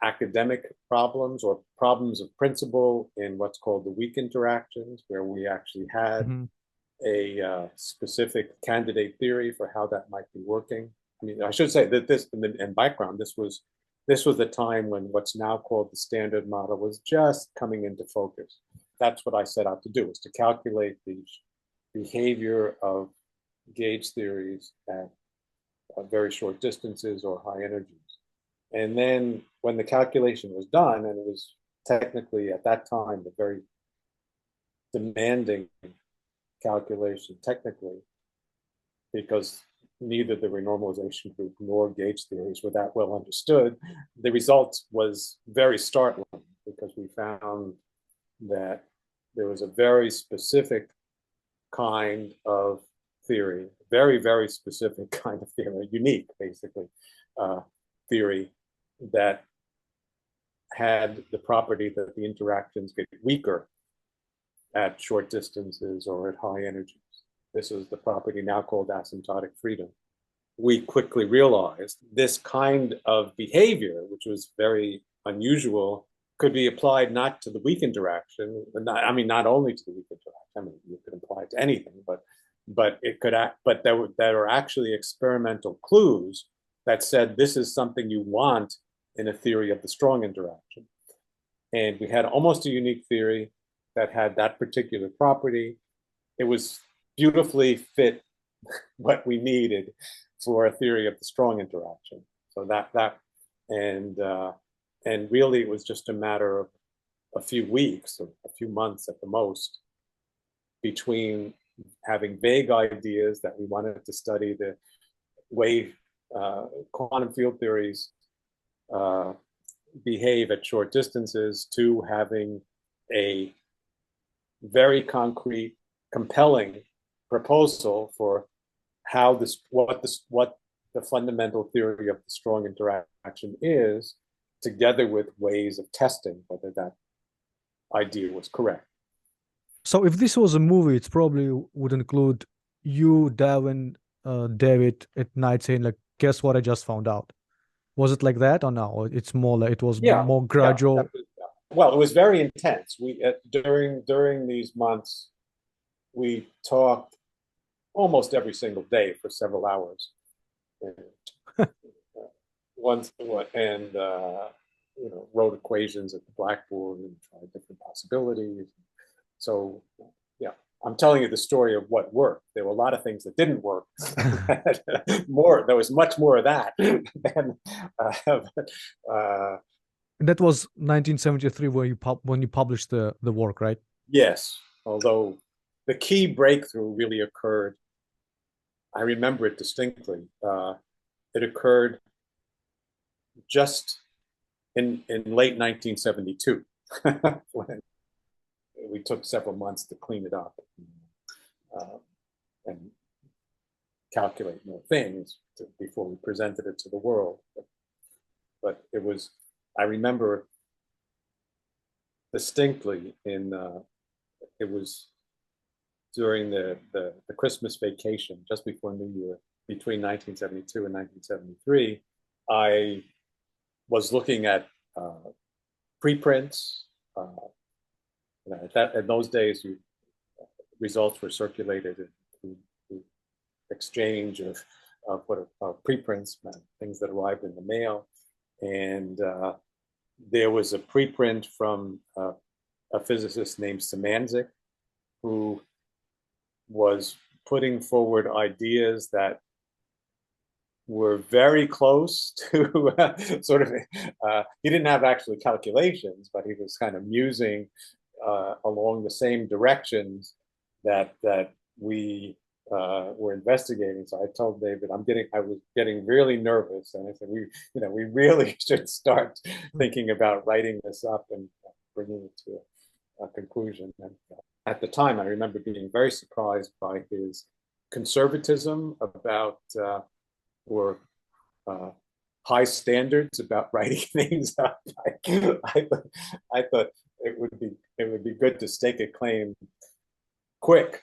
Speaker 1: academic problems or problems of principle in what's called the weak interactions, where we actually had a specific candidate theory for how that might be working. I mean, I should say that this, in background, this was the time when what's now called the Standard Model was just coming into focus. That's what I set out to do, was to calculate the behavior of gauge theories at very short distances or high energies. And then when the calculation was done, and it was technically at that time a very demanding calculation technically, because neither the renormalization group nor gauge theories were that well understood, the result was very startling, because we found that there was a very specific kind of theory, very, very specific kind of theory, unique, basically, theory that had the property that the interactions get weaker at short distances or at high energies. This is the property now called asymptotic freedom. We quickly realized this kind of behavior, which was very unusual, could be applied not to the weak interaction, not only to the weak interaction. I mean, you could apply it to anything, but it could act. But there were actually experimental clues that said this is something you want in a theory of the strong interaction. And we had almost a unique theory that had that particular property. It was beautifully fit what we needed for a theory of the strong interaction. So and really it was just a matter of a few weeks or a few months at the most between having vague ideas that we wanted to study the way quantum field theories behave at short distances, to having a very concrete, compelling proposal for how what the fundamental theory of the strong interaction is, together with ways of testing whether that idea was correct.
Speaker 2: So if this was a movie, it probably would include you, David, at night saying, like, guess what I just found out. Was it like that, or no? It's more like it was more gradual.
Speaker 1: Well, it was very intense. We during these months, we talked almost every single day for several hours. And, wrote equations at the blackboard and tried different possibilities. So, yeah, I'm telling you the story of what worked. There were a lot of things that didn't work. There was much more of that than.
Speaker 2: That was 1973 when you published the work, right?
Speaker 1: Yes, although the key breakthrough really occurred. I remember it distinctly. It occurred just in late 1972, when we took several months to clean it up and calculate more things before we presented it to the world. But it was, I remember distinctly it was during the Christmas vacation, just before New Year, between 1972 and 1973, I was looking at preprints. In those days, results were circulated through exchange of preprints, things that arrived in the mail. And there was a preprint from a physicist named Szymanczyk, who was putting forward ideas that were very close to he didn't have actually calculations, but he was kind of musing along the same directions that we were investigating. So I told David, I was getting really nervous, and I said, we really should start thinking about writing this up and bringing it to a conclusion. And at the time, I remember being very surprised by his conservatism about or high standards about writing things up. I thought it would be good to stake a claim quick,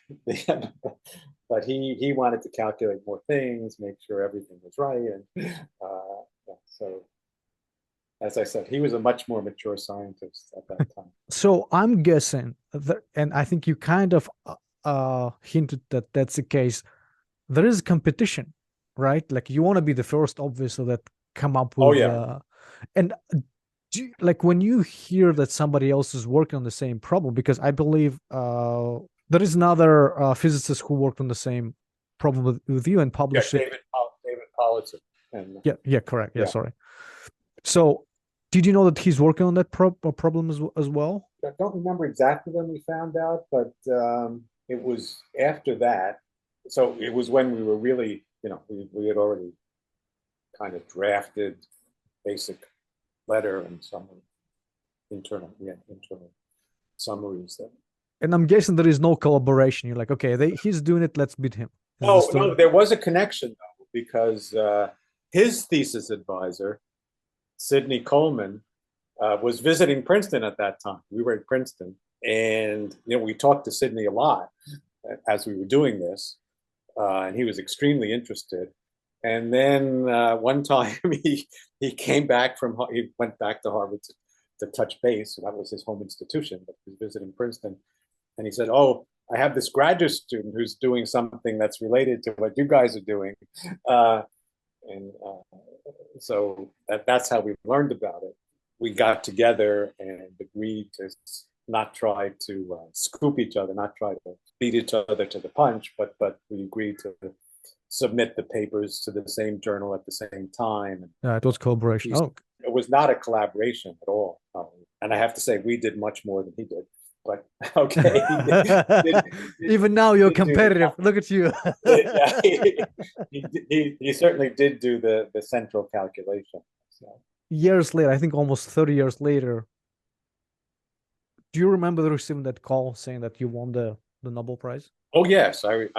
Speaker 1: but he wanted to calculate more things, make sure everything was right, and so, as I said, he was a much more mature scientist at that time.
Speaker 2: So I'm guessing that, and I think you kind of hinted that that's the case, there is competition right? Like you want to be the first, obviously, that come up
Speaker 1: Oh
Speaker 2: with
Speaker 1: yeah.
Speaker 2: and like when you hear that somebody else is working on the same problem, because I believe there is another physicist who worked on the same problem with you and
Speaker 1: Yeah,
Speaker 2: published it.
Speaker 1: David Pollitzek. And
Speaker 2: Yeah, correct. Yeah,
Speaker 1: yeah,
Speaker 2: sorry. So, did you know that he's working on that problem as well?
Speaker 1: I don't remember exactly when we found out, but it was after that. So it was when we were really, we had already kind of drafted basic letter and some internal summaries that.
Speaker 2: And I'm guessing there is no collaboration. You're like, okay, he's doing it. Let's beat him. Is the
Speaker 1: No, no,
Speaker 2: story?
Speaker 1: there was a connection though, because his thesis advisor, Sidney Coleman, was visiting Princeton at that time. We were at Princeton, and we talked to Sidney a lot as we were doing this, and he was extremely interested. And then one time he came back he went back to Harvard to touch base. So that was his home institution, but he was visiting Princeton, and he said, "Oh, I have this graduate student who's doing something that's related to what you guys are doing." And so that's how we learned about it. We got together and agreed to not try to scoop each other, not try to beat each other to the punch, but we agreed to submit the papers to the same journal at the same time.
Speaker 2: It was collaboration. Oh,
Speaker 1: it was not a collaboration at all. And I have to say, we did much more than he did. But okay,
Speaker 2: even now you're competitive. Look at you.
Speaker 1: Yeah, he certainly did do the central calculation. So.
Speaker 2: Years later, I think almost 30 years later, do you remember receiving that call saying that you won the Nobel Prize?
Speaker 1: Oh yes, I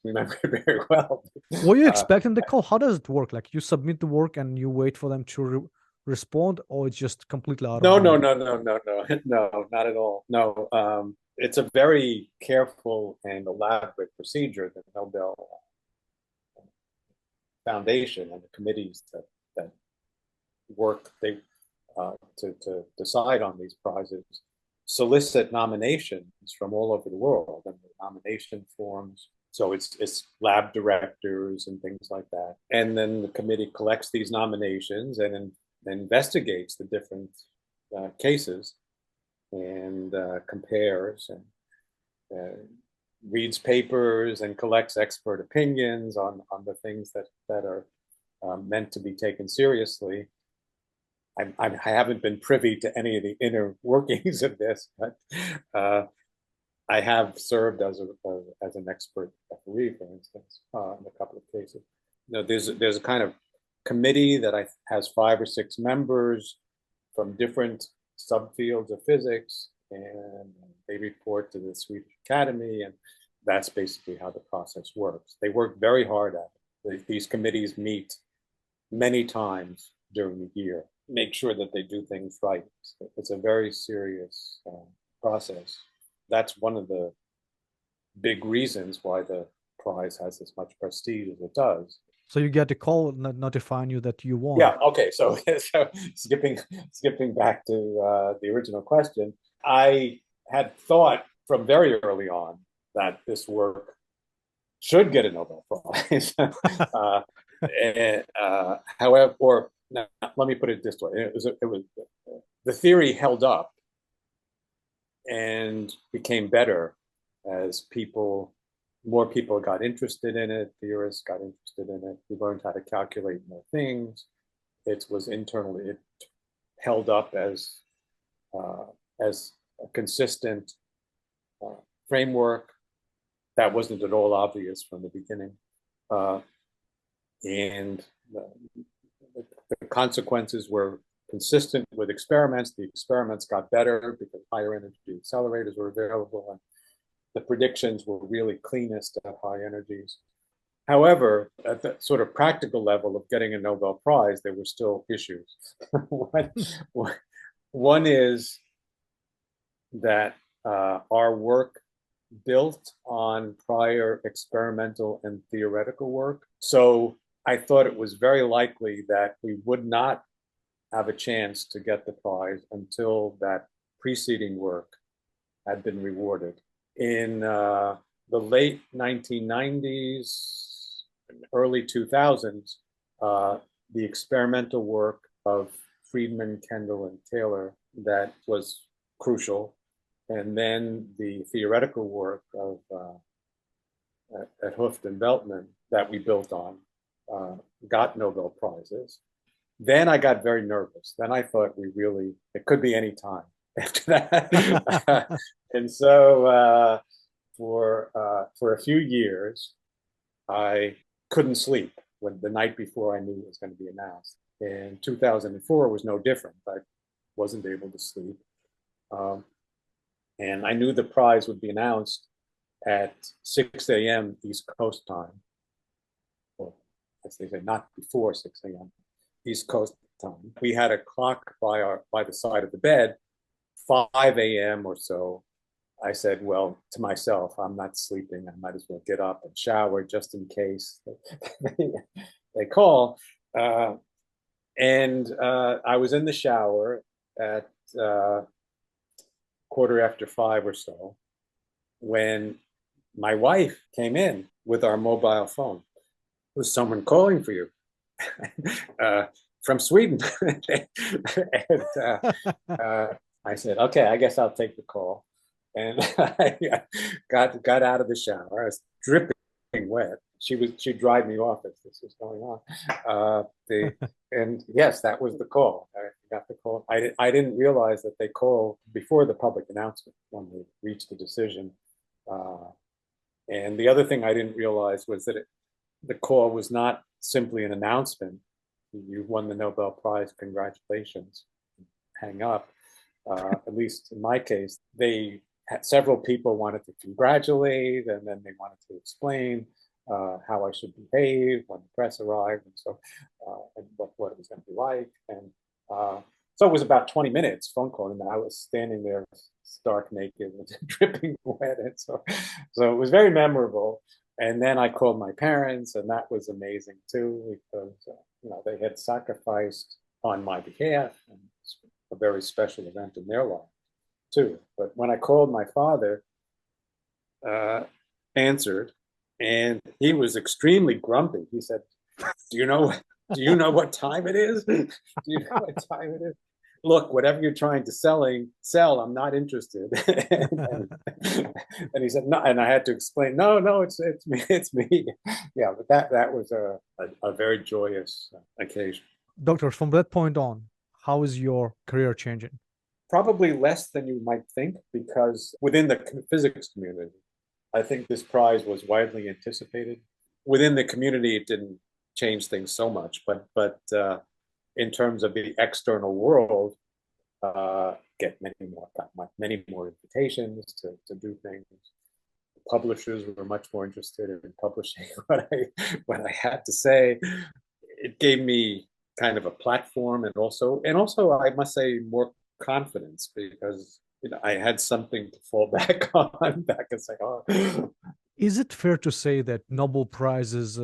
Speaker 1: remember it very well.
Speaker 2: Were you expecting the call? How does it work? Like you submit the work and you wait for them to respond, or it's just completely out of
Speaker 1: No,
Speaker 2: the
Speaker 1: no,
Speaker 2: blue?
Speaker 1: no, no, no, no, no, not at all. No, it's a very careful and elaborate procedure. The Nobel Foundation and the committees that work to decide on these prizes solicit nominations from all over the world, and the nomination forms. So it's lab directors and things like that, and then the committee collects these nominations and investigates the different cases and compares and reads papers and collects expert opinions on the things that are meant to be taken seriously. I haven't been privy to any of the inner workings of this, but I have served as an expert referee, for instance, in a couple of cases. There's a kind of committee that has 5 or 6 members from different subfields of physics, and they report to the Swedish Academy, and that's basically how the process works. They work very hard at it. These committees meet many times during the year, make sure that they do things right. It's a very serious process. That's one of the big reasons why the prize has as much prestige as it does.
Speaker 2: So you get a call notifying you that you won.
Speaker 1: Yeah. Okay. So skipping back to the original question, I had thought from very early on that this work should get a Nobel Prize. However, or now, let me put it this way: it was the theory held up and became better as more people got interested in it. Theorists got interested in it. We learned how to calculate more things. It held up as a consistent framework that wasn't at all obvious from the beginning, and the consequences were consistent with experiments. The experiments got better because higher energy accelerators were available, and the predictions were really cleanest at high energies. However, at the sort of practical level of getting a Nobel Prize, there were still issues. One is that our work built on prior experimental and theoretical work. So I thought it was very likely that we would not have a chance to get the prize until that preceding work had been rewarded. In the late 1990s, early 2000s, the experimental work of Friedman, Kendall, and Taylor that was crucial, and then the theoretical work of at Hooft and Veltman that we built on got Nobel Prizes. Then I got very nervous. Then I thought it could be any time after that. And so for a few years, I couldn't sleep when the night before I knew it was going to be announced. And 2004 was no different. I wasn't able to sleep. And I knew the prize would be announced at 6 a.m. East Coast time. Or as they say, not before 6 a.m. East Coast time. We had a clock by the side of the bed, 5 a.m. or so. I said, well, to myself, I'm not sleeping. I might as well get up and shower just in case they call. And I was in the shower at 5:15 or so when my wife came in with our mobile phone. Was someone calling for you? From Sweden. And I said, okay, I guess I'll take the call. And I got out of the shower. I was dripping wet. She'd drive me off as this was going on. And yes, that was the call. I got the call. I didn't realize that they call before the public announcement when they reached the decision. And the other thing I didn't realize was that the call was not simply an announcement. You won the Nobel Prize, congratulations. Hang up. At least in my case, several people wanted to congratulate, and then they wanted to explain how I should behave when the press arrived, and so and what it was going to be like. And so it was about 20 minutes phone call, and I was standing there stark naked and dripping wet, and so it was very memorable. And then I called my parents, and that was amazing too, because they had sacrificed on my behalf, and it's a very special event in their life too. But when I called, my father answered, and he was extremely grumpy. He said, do you know what time it is? Do you know what time it is? Look, whatever you're trying to sell, I'm not interested. and he said, no, and I had to explain, no, it's me. Yeah, but that was a very joyous occasion.
Speaker 2: Doctor, from that point on, how is your career changing?
Speaker 1: Probably less than you might think, because within the physics community, I think this prize was widely anticipated. Within the community, it didn't change things so much, but in terms of the external world, get many more invitations to do things. Publishers were much more interested in publishing what I had to say. It gave me kind of a platform, and also I must say more confidence, because I had something to fall back on and say, oh.
Speaker 2: Is it fair to say that Nobel Prize is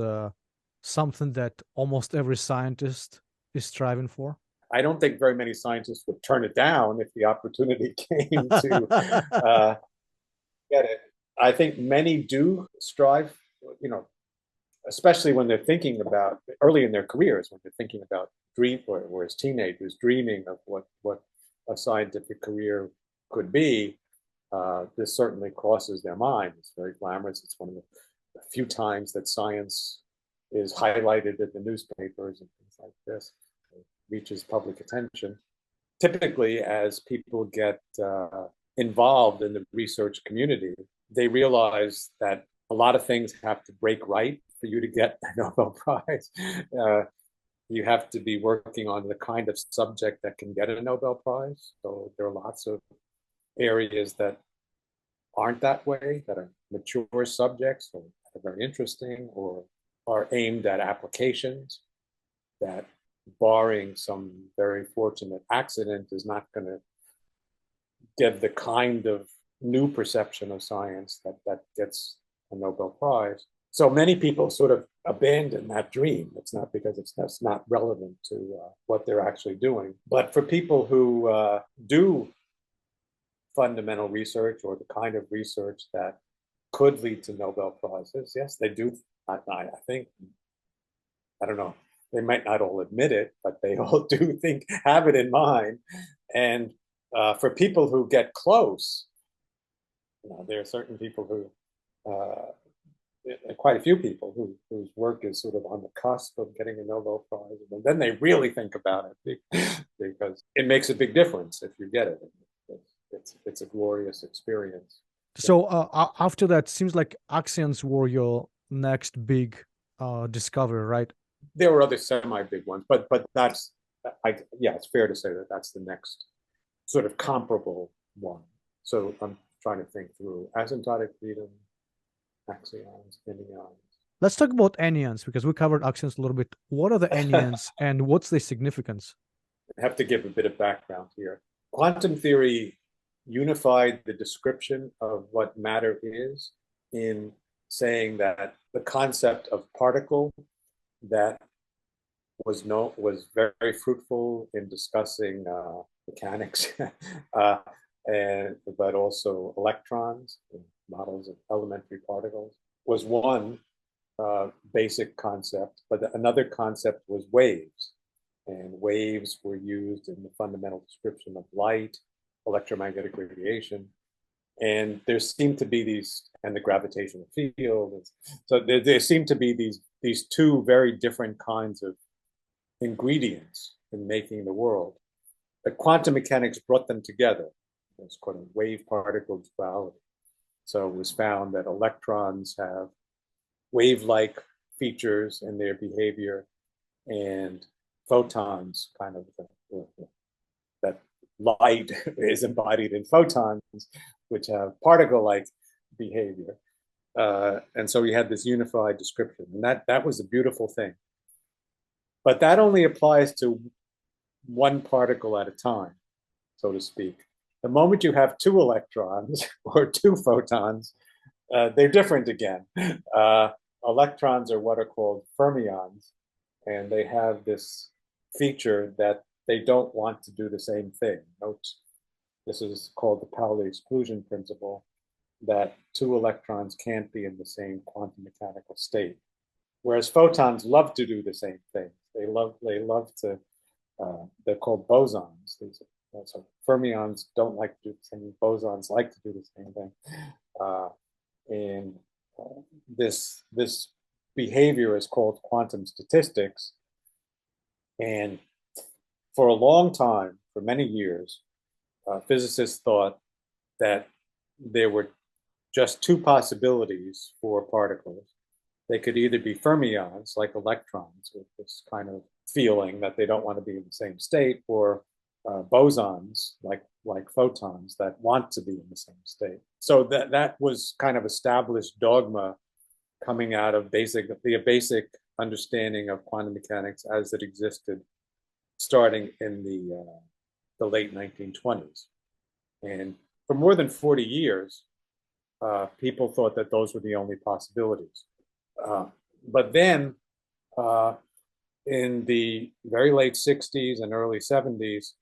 Speaker 2: something that almost every scientist is striving for?
Speaker 1: I don't think very many scientists would turn it down if the opportunity came to get it. I think many do strive, especially when they're thinking about early in their careers, when they're thinking about or as teenagers dreaming of what a scientific career could be. This certainly crosses their mind. It's very glamorous. It's one of the few times that science is highlighted in the newspapers and things like this. It reaches public attention. Typically, as people get involved in the research community, they realize that a lot of things have to break right for you to get a Nobel Prize. You have to be working on the kind of subject that can get a Nobel Prize. So there are lots of areas that aren't that way, that are mature subjects or are very interesting, or are aimed at applications that, barring some very fortunate accident, is not going to give the kind of new perception of science that gets a Nobel Prize. So many people sort of abandon that dream. It's not because that's not relevant to what they're actually doing. But for people who do fundamental research, or the kind of research that could lead to Nobel Prizes, yes, they do I think, I don't know, they might not all admit it, but they all do have it in mind. And for people who get close, there are certain people who, quite a few people whose work is sort of on the cusp of getting a Nobel Prize, and then they really think about it because it makes a big difference if you get it. It's a glorious experience.
Speaker 2: So after that, seems like Axions were your next big discovery, right?
Speaker 1: There were other semi-big ones, but that's, yeah, it's fair to say that that's the next sort of comparable one. So I'm trying to think through Asymptotic Freedom, Axions, Anyons.
Speaker 2: Let's talk about anyons, because we covered Axions a little bit. What are the anyons and what's their significance?
Speaker 1: I have to give a bit of background here. Quantum theory unified the description of what matter is in saying that the concept of particle that was very fruitful in discussing mechanics, but also electrons, models of elementary particles, was one basic concept. But another concept was waves, and waves were used in the fundamental description of light, electromagnetic radiation, and there seemed to be these, and the gravitational field. So there seemed to be these two very different kinds of ingredients in making the world. But quantum mechanics brought them together. It's called wave-particle duality. So it was found that electrons have wave-like features in their behavior, and photons kind of, that light is embodied in photons, which have particle-like behavior. And so we had this unified description, and that was a beautiful thing. But that only applies to one particle at a time, so to speak. The moment you have two electrons or two photons, they're different again. Electrons are what are called fermions, and they have this feature that they don't want to do the same thing. Note, this is called the Pauli exclusion principle, that two electrons can't be in the same quantum mechanical state. Whereas photons love to do the same thing. They love to, they're called bosons. So fermions don't like to do the same, bosons like to do the same thing. And this behavior is called quantum statistics. And for a long time, for many years, physicists thought that there were just two possibilities for particles. They could either be fermions, like electrons, with this kind of feeling that they don't want to be in the same state, or bosons, like photons, that want to be in the same state. So that was kind of established dogma coming out of the basic understanding of quantum mechanics as it existed starting in the late 1920s. And for more than 40 years, people thought that those were the only possibilities. But then in the very late 60s and early 70s,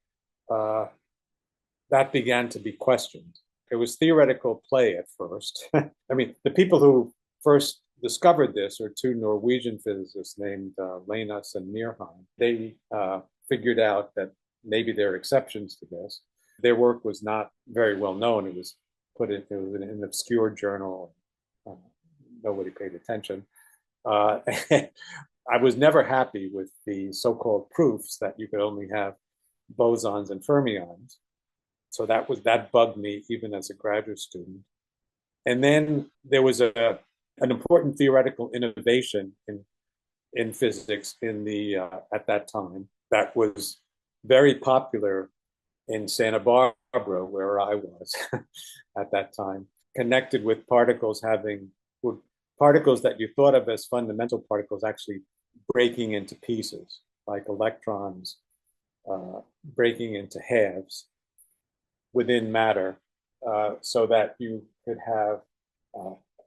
Speaker 1: that began to be questioned. It was theoretical play at first. I mean, the people who first discovered this are two Norwegian physicists named Linus and Myrheim. They figured out that maybe there are exceptions to this. Their work was not very well known. It was in an obscure journal. Nobody paid attention. I was never happy with the so-called proofs that you could only have bosons and fermions. So that bugged me even as a graduate student. And then there was an important theoretical innovation in physics at that time that was very popular in Santa Barbara, where I was at that time, connected with particles that you thought of as fundamental particles actually breaking into pieces, like electrons breaking into halves within matter, so that you could have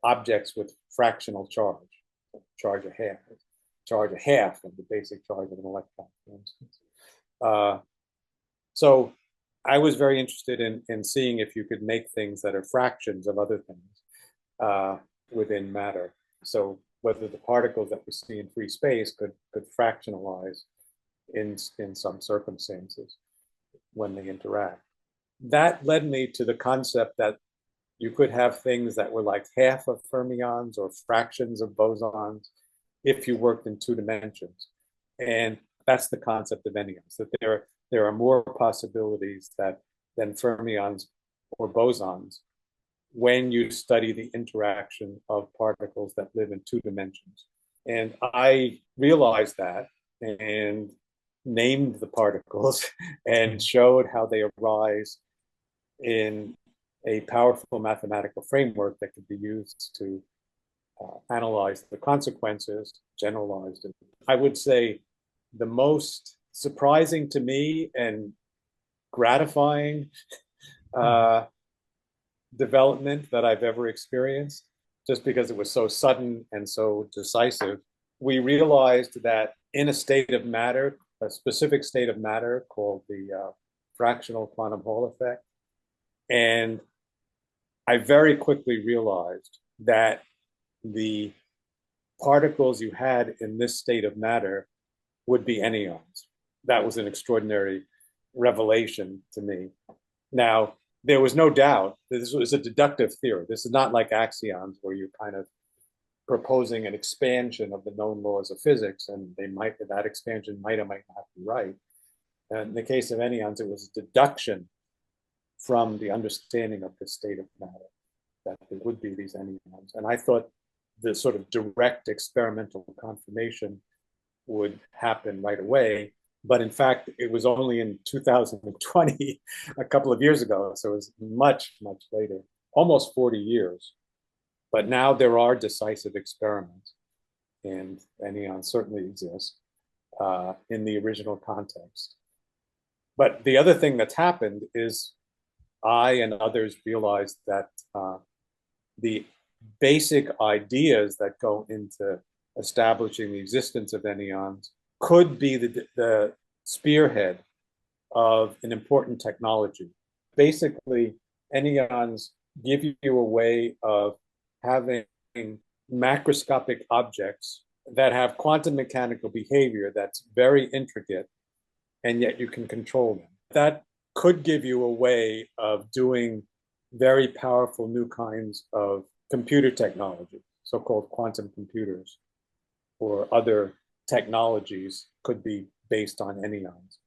Speaker 1: objects with fractional charge a half of the basic charge of an electron, for instance. So I was very interested in seeing if you could make things that are fractions of other things within matter. So whether the particles that we see in free space could fractionalize in some circumstances when they interact. That led me to the concept that you could have things that were like half of fermions or fractions of bosons if you worked in 2 dimensions. And that's the concept of anyons, that there are more possibilities than fermions or bosons when you study the interaction of particles that live in 2 dimensions. And I realized that and named the particles and showed how they arise in a powerful mathematical framework that could be used to analyze the consequences, generalized. I would say the most surprising to me and gratifying development that I've ever experienced, just because it was so sudden and so decisive. We realized that in a state of matter, a specific state of matter called the fractional quantum Hall effect, and I very quickly realized that the particles you had in this state of matter would be anyons. That was an extraordinary revelation to me. Now, there was no doubt that this was a deductive theory. This is not like Axions, where you're kind of proposing an expansion of the known laws of physics, and that expansion might or might not be right. And in the case of anyons, it was a deduction from the understanding of the state of matter that there would be these anyons. And I thought the sort of direct experimental confirmation would happen right away. But in fact, it was only in 2020, a couple of years ago. So it was much, much later, almost 40 years. But now there are decisive experiments, and anyons certainly exist in the original context. But the other thing that's happened is I and others realized that the basic ideas that go into establishing the existence of anyons could be the spearhead of an important technology. Basically, anyons give you a way of having macroscopic objects that have quantum mechanical behavior that's very intricate, and yet you can control them. That could give you a way of doing very powerful new kinds of computer technology, so-called quantum computers, or other technologies could be based on anyons,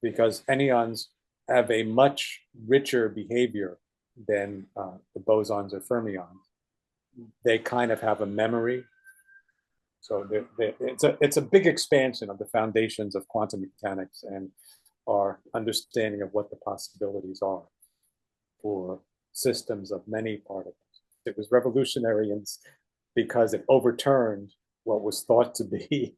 Speaker 1: because anyons have a much richer behavior than the bosons or fermions. They kind of have a memory. So it's a big expansion of the foundations of quantum mechanics and our understanding of what the possibilities are for systems of many particles. It was revolutionary because it overturned what was thought to be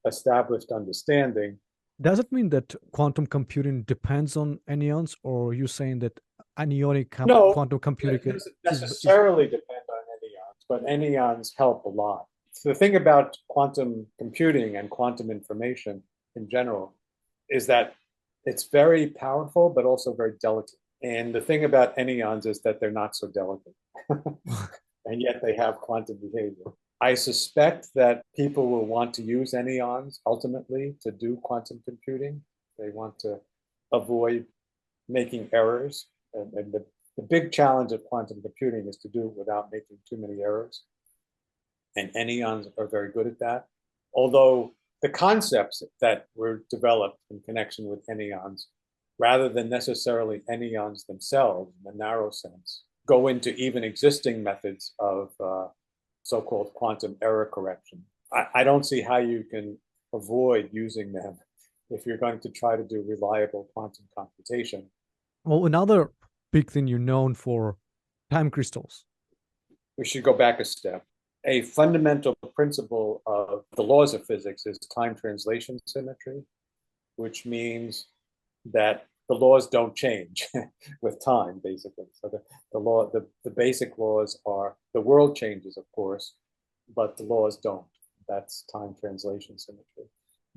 Speaker 1: established understanding.
Speaker 2: Does it mean that quantum computing depends on anyons, or are you saying that anionic quantum computing
Speaker 1: doesn't necessarily depend on anyons, but anyons help a lot. So the thing about quantum computing and quantum information in general is that it's very powerful, but also very delicate. And the thing about anyons is that they're not so delicate, and yet they have quantum behavior. I suspect that people will want to use anyons ultimately to do quantum computing. They want to avoid making errors. And the big challenge of quantum computing is to do it without making too many errors. And anyons are very good at that. Although the concepts that were developed in connection with anyons, rather than necessarily anyons themselves in the narrow sense, go into even existing methods of so-called quantum error correction. I don't see how you can avoid using them if you're going to try to do reliable quantum computation.
Speaker 2: Well, another big thing you're known for, time crystals.
Speaker 1: We should go back a step. A fundamental principle of the laws of physics is time translation symmetry, which means that the laws don't change with time, basically. So the basic laws are, the world changes, of course, but the laws don't. That's time translation symmetry.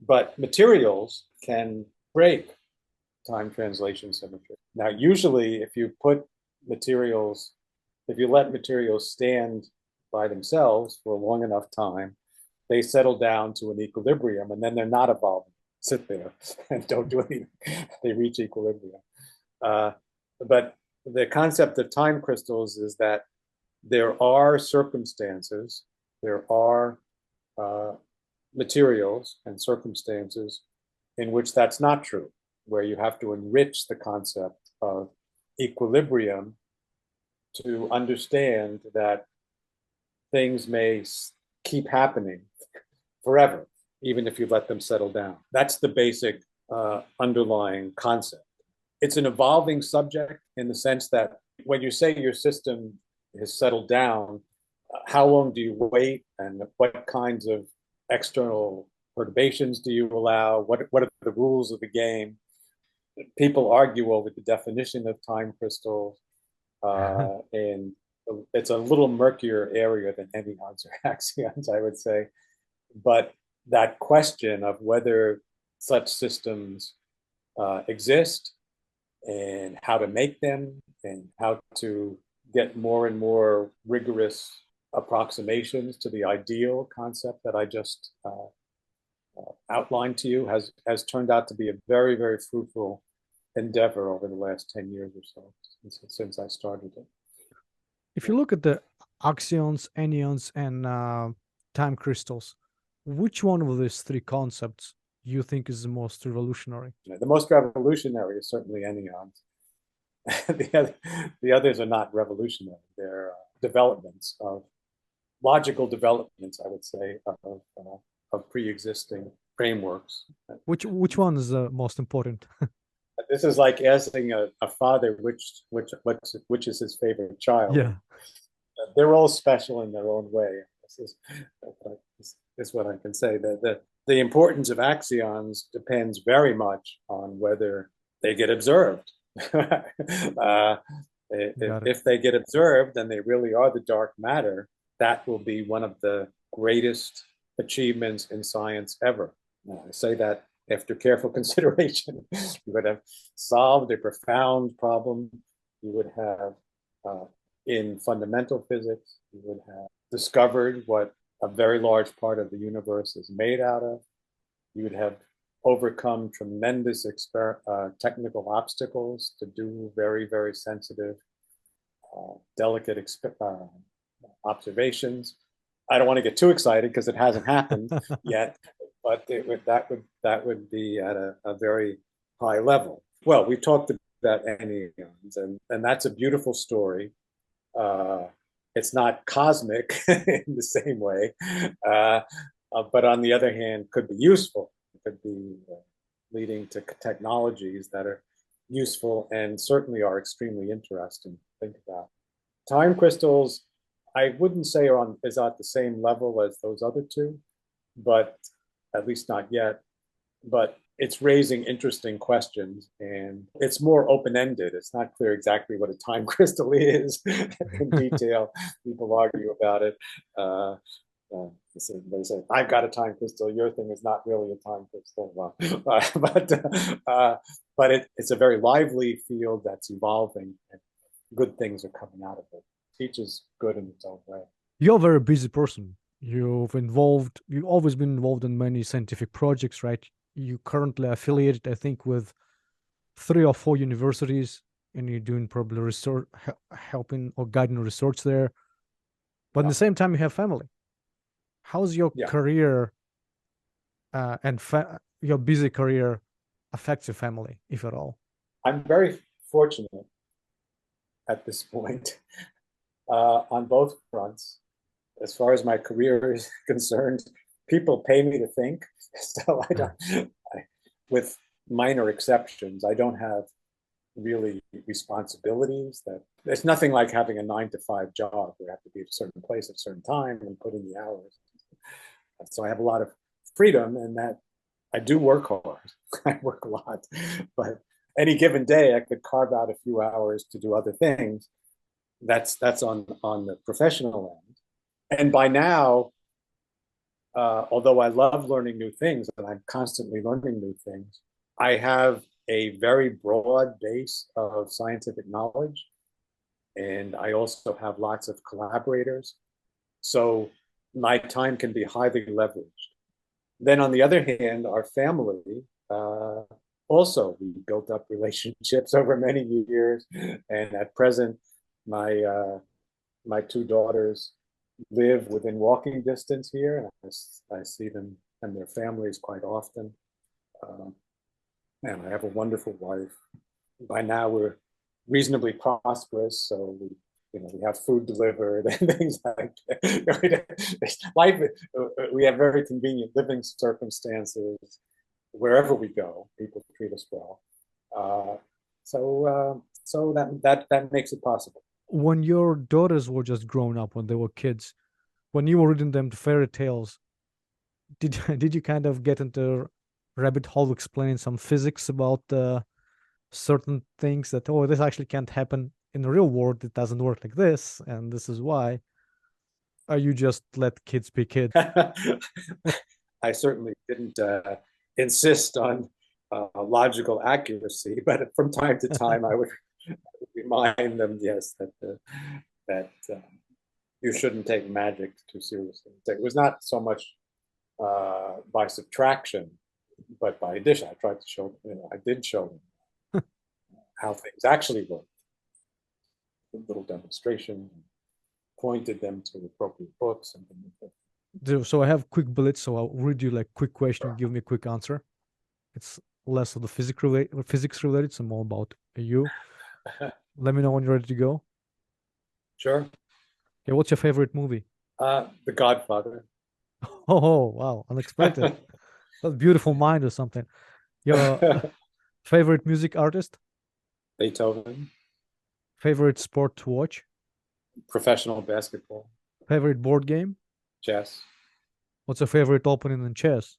Speaker 1: But materials can break time translation symmetry. Now, usually if you let materials stand by themselves for a long enough time, they settle down to an equilibrium, and then they're not evolving. Sit there and don't do anything. They reach equilibrium. But the concept of time crystals is that there are circumstances, there are materials and circumstances in which that's not true, where you have to enrich the concept of equilibrium to understand that things may keep happening forever, even if you let them settle down. That's the basic underlying concept. It's an evolving subject in the sense that when you say your system has settled down, how long do you wait, and what kinds of external perturbations do you allow? What are the rules of the game? People argue over the definition of time crystals, and it's a little murkier area than Enneagrams or Axions, I would say. But that question of whether such systems exist, and how to make them, and how to get more and more rigorous approximations to the ideal concept that I just outlined to you has turned out to be a very, very fruitful endeavor over the last 10 years or so since I started it.
Speaker 2: If you look at the Axions, Enneagrams, and time crystals, which one of these three concepts you think is the most revolutionary?
Speaker 1: The most revolutionary is certainly Enneagrams. The others are not revolutionary. They're developments of logical developments, I would say, of pre-existing frameworks.
Speaker 2: Which one is the most important?
Speaker 1: This is like asking a father which is his favorite child.
Speaker 2: Yeah,
Speaker 1: they're all special in their own way. This is what I can say. The importance of axions depends very much on whether they get observed. If they get observed and they really are the dark matter, that will be one of the greatest achievements in science ever. I say that after careful consideration. You would have solved a profound problem. You would have, in fundamental physics, you would have discovered what a very large part of the universe is made out of. You would have overcome tremendous technical obstacles to do very, very sensitive, delicate observations. I don't want to get too excited because it hasn't happened yet, but that would be at a very high level. Well, we talked about Enneagrams, and that's a beautiful story. It's not cosmic in the same way, but on the other hand, could be useful. It could be leading to technologies that are useful and certainly are extremely interesting to think about. Time crystals, I wouldn't say is at the same level as those other two, but at least not yet. But it's raising interesting questions, and it's more open-ended. It's not clear exactly what a time crystal is in detail. People argue about it. They say, I've got a time crystal, your thing is not really a time crystal. But it's a very lively field that's evolving, and good things are coming out of it. Each is good in its own way.
Speaker 2: You're a very busy person. You've always been involved in many scientific projects, right? You currently affiliated, I think, with 3 or 4 universities, and you're doing probably research, helping or guiding research there. But at the same time, you have family. How's your career and your busy career affect your family, if at all?
Speaker 1: I'm very fortunate at this point on both fronts. As far as my career is concerned, people pay me to think, so with minor exceptions, I don't have really responsibilities. It's nothing like having a 9-to-5 job where you have to be at a certain place at a certain time and put in the hours. So I have a lot of freedom in that I do work hard. I work a lot, but any given day I could carve out a few hours to do other things. That's on the professional end. And by now, although I love learning new things, and I'm constantly learning new things, I have a very broad base of scientific knowledge. And I also have lots of collaborators. So my time can be highly leveraged. Then on the other hand, our family, also, we built up relationships over many years. And at present, my two daughters live within walking distance here. And I see them and their families quite often. And I have a wonderful wife. By now, we're reasonably prosperous, so we have food delivered and things like that. Life, we have very convenient living circumstances wherever we go. People treat us well, so that makes it possible.
Speaker 2: When your daughters were just grown up, when they were kids, when you were reading them the fairy tales, did you kind of get into rabbit hole explaining some physics about certain things that, oh, this actually can't happen in the real world, it doesn't work like this, and this is why? Or you just let kids be kids?
Speaker 1: I certainly didn't insist on logical accuracy, but from time to time I would remind them, yes, that you shouldn't take magic too seriously. It was not so much by subtraction, but by addition. I tried to show, I did show them how things actually work. A little demonstration, pointed them to appropriate books and things like that.
Speaker 2: So I have quick Blitz, so I'll read you like quick question, sure. Give me a quick answer. It's less of the physics related, so more about you. Let me know when you're ready to go.
Speaker 1: Sure.
Speaker 2: Okay, what's your favorite movie?
Speaker 1: The Godfather.
Speaker 2: Oh, wow, unexpected. That's Beautiful Mind or something. Your favorite music artist?
Speaker 1: Beethoven.
Speaker 2: Favorite sport to watch?
Speaker 1: Professional basketball.
Speaker 2: Favorite board game?
Speaker 1: Chess.
Speaker 2: What's your favorite opening in chess?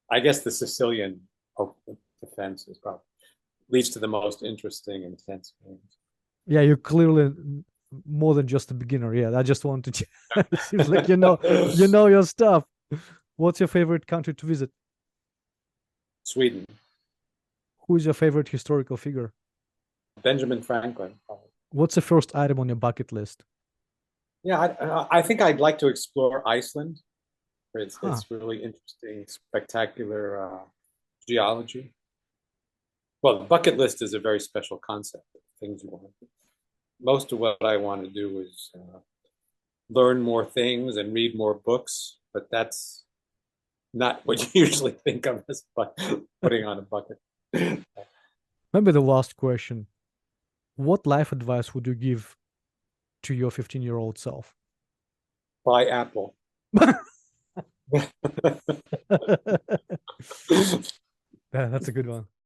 Speaker 1: I guess the Sicilian defense is probably leads to the most interesting, intense games.
Speaker 2: Yeah, you're clearly more than just a beginner. Yeah, I just wanted to. It seems like you know your stuff. What's your favorite country to visit?
Speaker 1: Sweden.
Speaker 2: Who is your favorite historical figure?
Speaker 1: Benjamin Franklin.
Speaker 2: What's the first item on your bucket list?
Speaker 1: Yeah, I think I'd like to explore Iceland. It's really interesting, spectacular geology. Well, the bucket list is a very special concept of things you want to do. Most of what I want to do is learn more things and read more books, but that's not what you usually think of as putting on a bucket.
Speaker 2: Maybe the last question. What life advice would you give to your 15-year-old self?
Speaker 1: Buy Apple.
Speaker 2: Yeah, that's a good one.